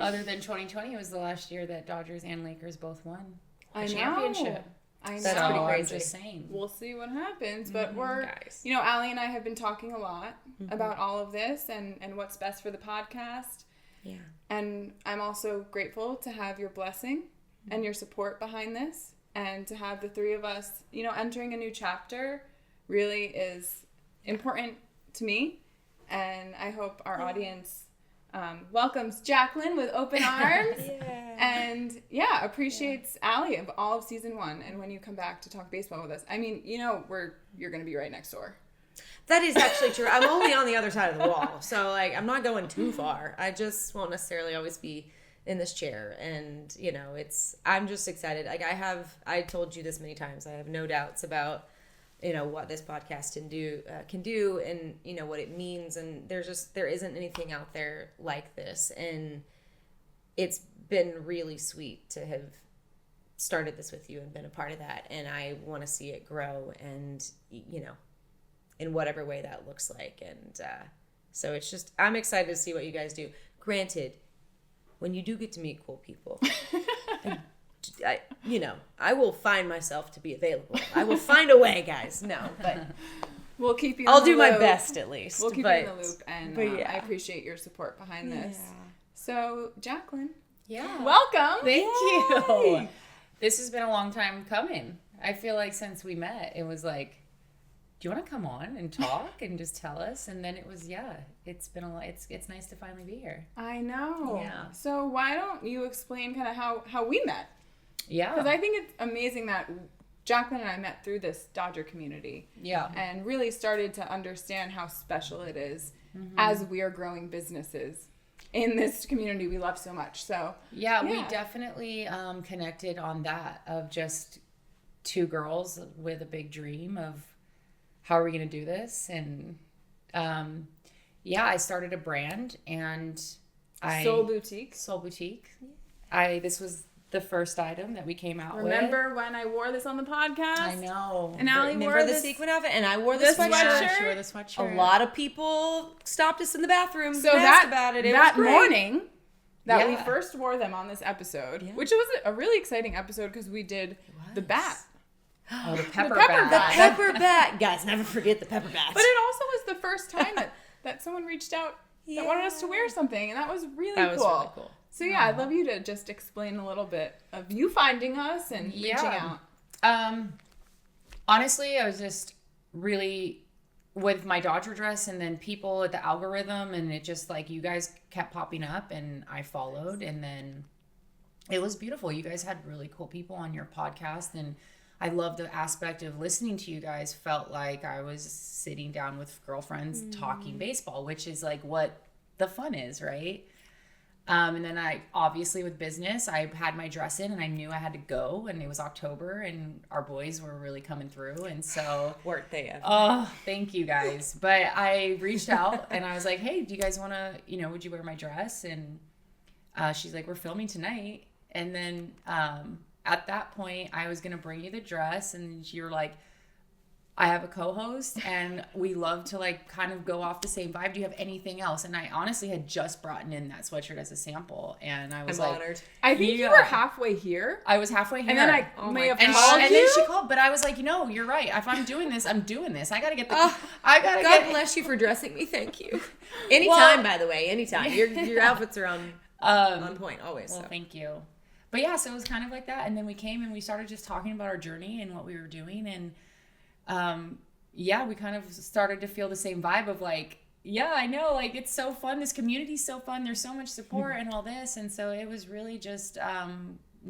Other than 2020, it was the last year that Dodgers and Lakers both won a championship. I know. That's pretty crazy. I'm just saying. We'll see what happens. But we're, Allie and I have been talking a lot about all of this and what's best for the podcast. Yeah. And I'm also grateful to have your blessing and your support behind this, and to have the three of us, entering a new chapter really is important to me. And I hope our audience welcomes Jaclyn with open arms and appreciates Allie of all of season 1. And when you come back to talk baseball with us, I mean, you're going to be right next door. That is actually true. I'm only on the other side of the wall. So like, I'm not going too far. I just won't necessarily always be in this chair. And, I'm just excited. Like I told you this many times, I have no doubts about, what this podcast can do and, what it means. And there isn't anything out there like this. And it's been really sweet to have started this with you and been a part of that. And I want to see it grow and, in whatever way that looks like. And so it's just, I'm excited to see what you guys do. Granted, when you do get to meet cool people, I will find myself to be available. I will find a way, guys. No, but we'll keep you. I'll do my best, at least. We'll keep you in the loop, and I appreciate your support behind this. So, Jaclyn, welcome. Thank you. This has been a long time coming. I feel like since we met, it was like, do you want to come on and talk and just tell us? And then it was, it's been it's nice to finally be here. I know. Yeah. So why don't you explain kind of how we met? Yeah. Because I think it's amazing that Jaclyn and I met through this Dodger community. Yeah. And really started to understand how special it is as we are growing businesses in this community we love so much. So we definitely connected on that, of just two girls with a big dream of how are we going to do this? And I started a brand, and Soul Boutique. This was the first item that we came out with. Remember when I wore this on the podcast? I know. And Allie wore the this sequin outfit, and I wore the this sweatshirt. sweatshirt. She wore the sweatshirt. A lot of people stopped us in the bathroom So and that asked about it. It that was great. morning that we Yeah. first wore them on this episode, which was a really exciting episode because we did the bat. Oh, the pepper pepper bat. bat. Pepper bat. Guys, never forget the pepper bats. But it also was the first time that someone reached out that wanted us to wear something, and that was really That was cool. really cool. So yeah, I'd love you to just explain a little bit of you finding us and reaching out. Honestly, I was just really with my Dodger dress, and then people at the algorithm, and it just like you guys kept popping up, and I followed, and then it was beautiful. You guys had really cool people on your podcast, and I love the aspect of listening to you guys. Felt like I was sitting down with girlfriends talking baseball, which is like what the fun is, right? And then I obviously with business, I had my dress in, and I knew I had to go, and it was October, and our boys were really coming through, and so Weren't they ever? oh, thank you guys. But I reached out and I was like, hey, do you guys want to, would you wear my dress? And she's like, we're filming tonight. And then at that point, I was going to bring you the dress, and you were like, I have a co-host, and we love to like kind of go off the same vibe. Do you have anything else? And I honestly had just brought in that sweatshirt as a sample, and I was I'm like, honored. I think you were halfway here. I was halfway here. And then I may have and, called and you. then she called, but I was like, you're right. If I'm doing this, I'm doing this. I gotta get the. God bless you for dressing me. Thank you. Anytime, by the way. Anytime. Your outfits are on point always. Well, so. thank you. But yeah, so it was kind of like that, and then we came and we started just talking about our journey and what we were doing, and we kind of started to feel the same vibe of like, yeah, I know, like it's so fun. This community's so fun. There's so much support and all this, and so it was really just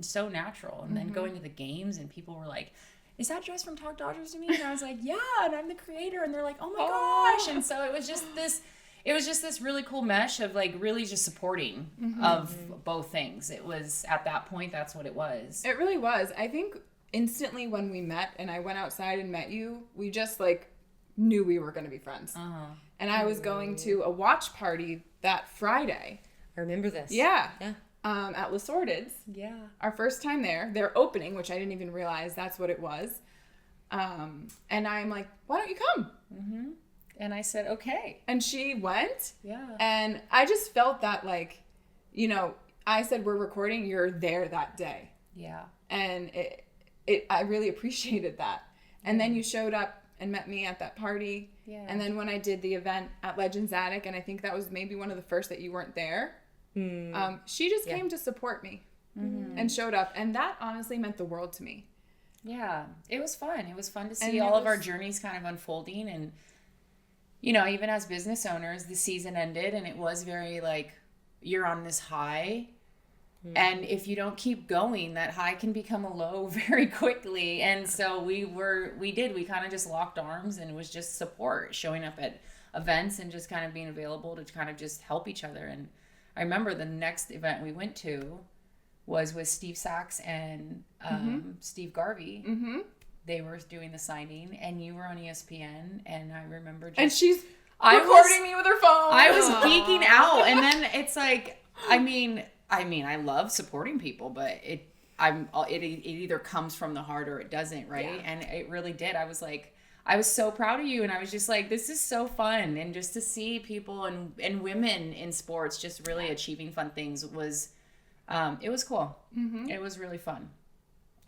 so natural. And then going to the games, and people were like, is that dress from Talk Dodgers to me? And I was like, yeah, and I'm the creator. And they're like, oh my gosh. And so it was just this really cool mesh of like really just supporting of both things. It was at that point, that's what it was. It really was. I think instantly when we met and I went outside and met you, we just like knew we were going to be friends. And I was going to a watch party that Friday. I remember this. Yeah. Yeah. At La Sorted's. Yeah. Our first time there. Their opening, which I didn't even realize that's what it was. And I'm like, why don't you come? Mm-hmm. And I said, okay. And she went. Yeah. And I just felt that like, I said, we're recording, you're there that day. Yeah. And I really appreciated that. And then you showed up and met me at that party. Yeah. And then when I did the event at Legends Attic, and I think that was maybe one of the first that you weren't there, she just came to support me and showed up. And that honestly meant the world to me. Yeah. It was fun. It was fun to see all of our journeys kind of unfolding. And, even as business owners, the season ended, and it was very like, you're on this high. And if you don't keep going, that high can become a low very quickly. And so we kind of just locked arms, and it was just support, showing up at events and just kind of being available to kind of just help each other. And I remember the next event we went to was with Steve Sachs and Steve Garvey. Mm-hmm. They were doing the signing, and you were on ESPN, and I remember just... And she's recording me with her phone. I was geeking out, and then it's like, I mean, I love supporting people, but it either comes from the heart or it doesn't, right? Yeah. And it really did. I was like, I was so proud of you, and I was just like, this is so fun, and just to see people and women in sports just really achieving fun things was, it was cool. Mm-hmm. It was really fun.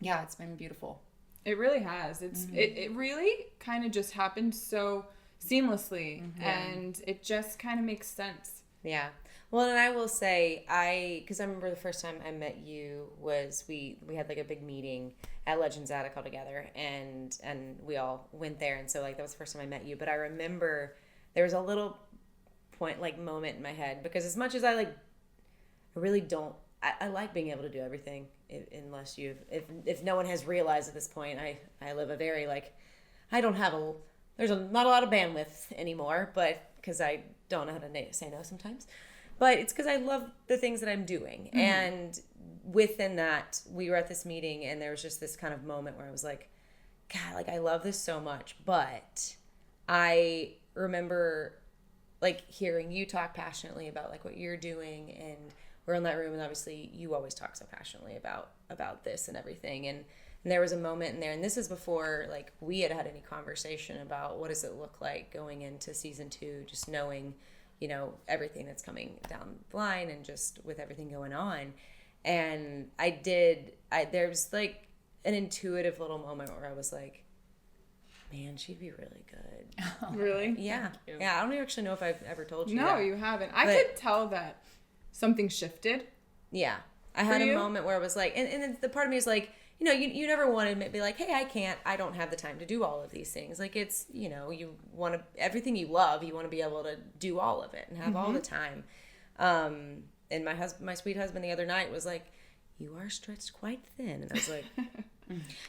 Yeah, it's been beautiful. It really has. It really kind of just happened so seamlessly, and it just kind of makes sense. Yeah. Well, and I will say, because I remember the first time I met you was we had like a big meeting at Legends Attic all together, and we all went there, and so like that was the first time I met you. But I remember there was a little moment in my head, because as much as I really don't, I like being able to do everything, unless if no one has realized at this point, I live a very I don't have there's not a lot of bandwidth anymore, but because I don't know how to say no sometimes. But it's because I love the things that I'm doing. Mm-hmm. And within that, we were at this meeting, and there was just this kind of moment where I was like, God, I love this so much, but I remember like hearing you talk passionately about like what you're doing, and we're in that room, and obviously you always talk so passionately about this and everything. And there was a moment in there, and this is before like we had any conversation about what does it look like going into season 2, just knowing, you know, everything that's coming down the line and just with everything going on. And there was like an intuitive little moment where I was like, man, she'd be really good. Really? Yeah. Yeah. I don't actually know if I've ever told you No, that. you haven't. I could tell that something shifted. Yeah. I had a moment where I was like, and the part of me is like, you know, you never want to be like, hey, I don't have the time to do all of these things. Like it's, you know, you want to, everything you love, you want to be able to do all of it and have all the time. And my sweet husband the other night was like, you are stretched quite thin. And I was like,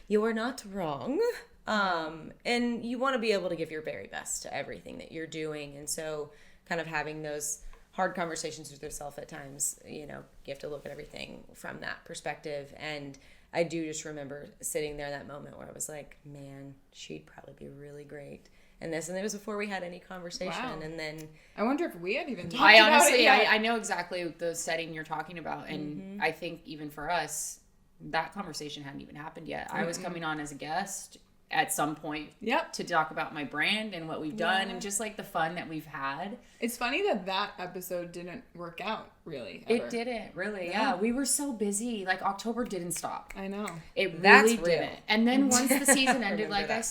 you are not wrong. And you want to be able to give your very best to everything that you're doing. And so kind of having those hard conversations with yourself at times, you know, you have to look at everything from that perspective. And I do just remember sitting there that moment where I was like, man, she'd probably be really great. And it was before we had any conversation. Wow. And then I wonder if we had even talked about it yet. I know exactly the setting you're talking about. And I think even for us, that conversation hadn't even happened yet. I was coming on as a guest at some point to talk about my brand and what we've done and just like the fun that we've had. It's funny that episode didn't work out really ever. It didn't really. Yeah, we were so busy. Like October didn't stop. I know. It really didn't. And then once the season ended, like I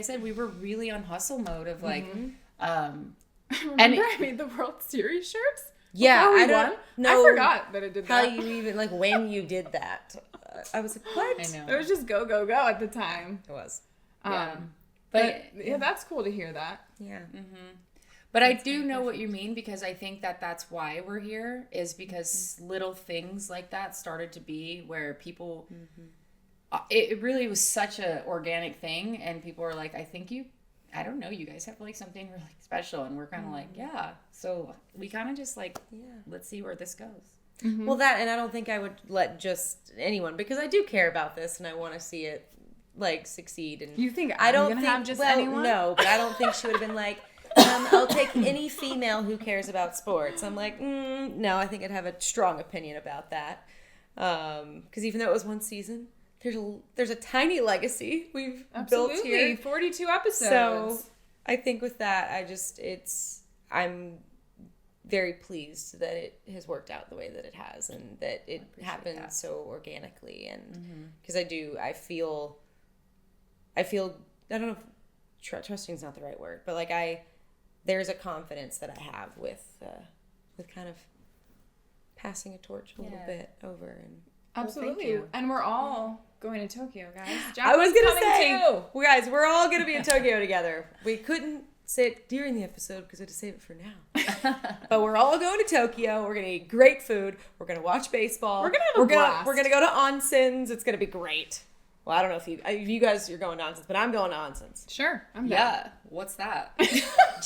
said, we were really on hustle mode of like Remember I made the World Series shirts? Yeah, I don't know. I forgot that it did that. How you even like when you did that. I was like, what? I know. It was just go, go, go at the time. It was. But that's cool to hear that. Yeah. But I do know what you mean, because I think that's why we're here, is because little things like that started to be where people, it really was such a organic thing, and people were like, I don't know, you guys have like something really special, and we're kind of like, yeah. So we kind of just like, let's see where this goes. Well, and I don't think I would let just anyone, because I do care about this and I want to see it like succeed. And you think I don't gonna think have just anyone? No, but I don't think she would have been like, I'll take any female who cares about sports. I'm like, no, I think I'd have a strong opinion about that, because even though it was one season, there's a tiny legacy we've built here. 42 episodes. So I think with that, I'm very pleased that it has worked out the way that it has, and that it happened so organically. And because I feel I don't know if trusting is not the right word, but like there's a confidence that I have with kind of passing a torch a little bit over. And absolutely. And we're all going to Tokyo, guys. I was gonna say, well, guys, we're all gonna be in Tokyo together. We couldn't say it during the episode because I had to save it for now. But we're all going to Tokyo. We're gonna eat great food. We're gonna watch baseball. We're gonna have a blast. We're gonna go to onsens. It's gonna be great. Well, I don't know if you guys are going to onsens, but I'm going to onsens. Sure, I'm down. Yeah, what's that?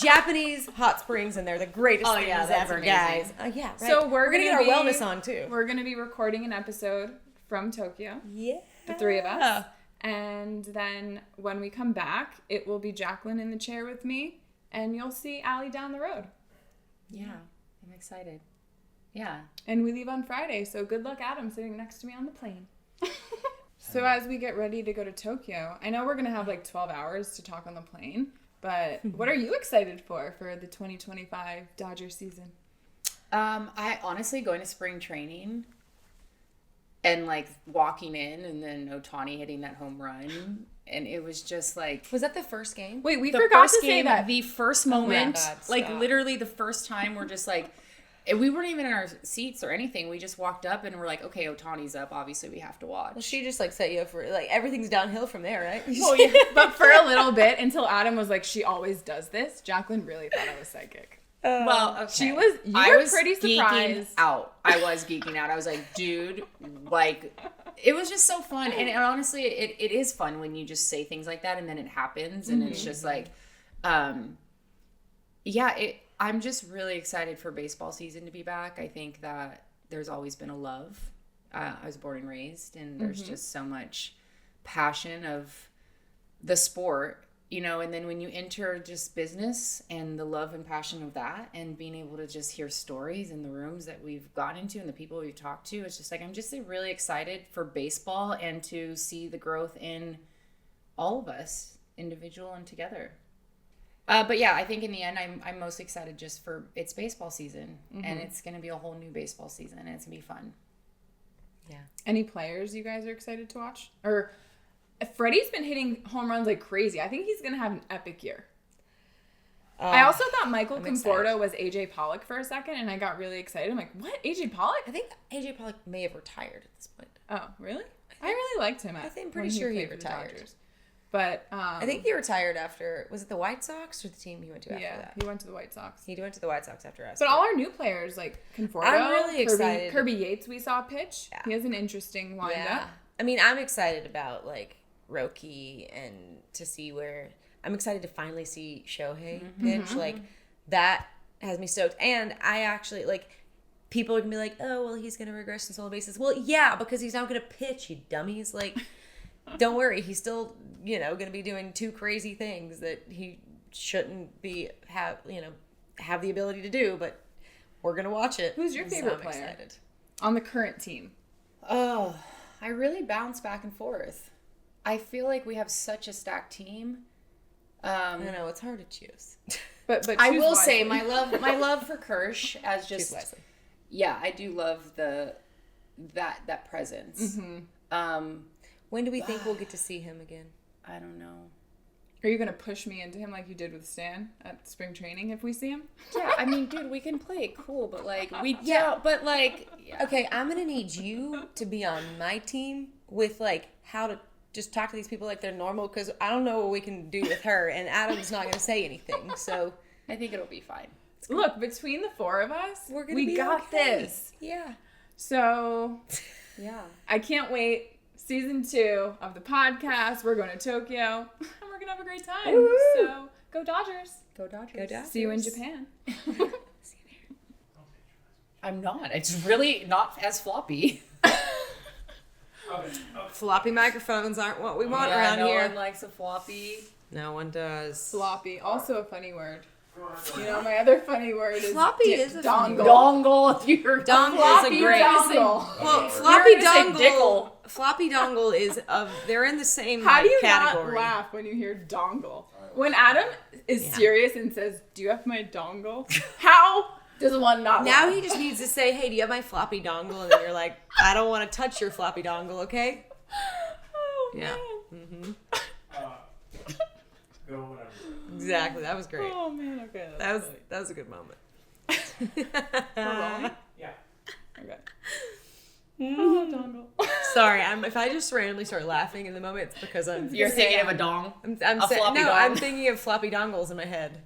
Japanese hot springs, and they're the greatest things ever, amazing. guys. Yeah, right. So we're gonna get our wellness on too. We're gonna be recording an episode from Tokyo. Yeah, the three of us. And then when we come back, it will be Jaclyn in the chair with me, and you'll see Allie down the road. Yeah, I'm excited. Yeah. And we leave on Friday, so good luck, Adam, sitting next to me on the plane. So as we get ready to go to Tokyo, I know we're going to have like 12 hours to talk on the plane, but what are you excited for the 2025 Dodger season? I honestly, going to spring training and like walking in, and then Ohtani hitting that home run, and it was just like, was that the first game? Wait, we forgot to say that. The first moment, God, literally the first time, we're just like, we weren't even in our seats or anything. We just walked up and we're like, okay, Ohtani's up. Obviously, we have to watch. Well, she just like set you up for like everything's downhill from there, right? Well, yeah, but for a little bit, until Adam was like, she always does this. Jaclyn really thought I was psychic. Well, okay. You were pretty surprised. I was geeking out. I was like, dude, like, it was just so fun. And honestly, it is fun when you just say things like that and then it happens. And it's just like, I'm just really excited for baseball season to be back. I think that there's always been a love. I was born and raised, and there's just so much passion of the sport you know, and then when you enter just business and the love and passion of that and being able to just hear stories in the rooms that we've gone into and the people we've talked to, it's just like, I'm just really excited for baseball and to see the growth in all of us, individual and together. But yeah, I think in the end, I'm most excited just for it's baseball season, and it's going to be a whole new baseball season, and it's going to be fun. Yeah. Any players you guys are excited to watch? Or Freddie's been hitting home runs like crazy. I think he's going to have an epic year. I also thought Michael Conforto was AJ Pollock for a second, and I got really excited. I'm like, what? AJ Pollock? I think AJ Pollock may have retired at this point. Oh, really? I really liked him. I'm pretty sure he retired. But I think he retired after, was it the White Sox or the team he went to after that? He went to the White Sox. He went to the White Sox after us. But all our new players, like Conforto, I'm really excited. Kirby Yates, we saw pitch. Yeah. He has an interesting windup. Yeah. I mean, I'm excited about, like, Roki and to see where... I'm excited to finally see Shohei pitch. Like, that has me stoked. And I actually, like, people are going to be like, oh, well, he's going to regress in stolen bases. Well, yeah, because he's not going to pitch, you dummies. Like, don't worry. He's still, you know, going to be doing 2 crazy things that he shouldn't have the ability to do, but we're going to watch it. Who's your favorite player excited. On the current team? Oh, I really bounce back and forth. I feel like we have such a stacked team. I know it's hard to choose, but I will say my love for Kirsch as just I do love that presence. When do we think we'll get to see him again? I don't know. Are you gonna push me into him like you did with Stan at spring training if we see him? Yeah, I mean, dude, we can play it cool, but like okay, I'm gonna need you to be on my team with like how to just talk to these people like they're normal, because I don't know what we can do with her, and Adam's not going to say anything, so... I think it'll be fine. Look, between the 4 of us, we got okay. this. Yeah. So, yeah. I can't wait. Season 2 of the podcast. We're going to Tokyo, and we're going to have a great time. Woo-hoo! So, go Dodgers. Go Dodgers. Go Dodgers. See you in Japan. See you there. I'm not. It's really not as floppy. Floppy microphones aren't what we want around here. No one likes a floppy. No one does. Floppy, also a funny word. You know, my other funny word is floppy is a dongle. Dongle. If you're dongle is a great dongle. Well, floppy dongle is they're in the same How do you category. not laugh when you hear dongle? When Adam is serious and says, "Do you have my dongle?" How does one not now laugh? He just needs to say, "Hey, do you have my floppy dongle?" And then you're like, "I don't want to touch your floppy dongle, okay?" Oh, yeah. Man. Go whatever. Exactly. That was great. Oh man, okay. That was a good moment. Yeah. Okay. Oh, dongle. Sorry, if I just randomly start laughing in the moment, it's because You're thinking of a dong. I'm thinking of floppy dongles in my head.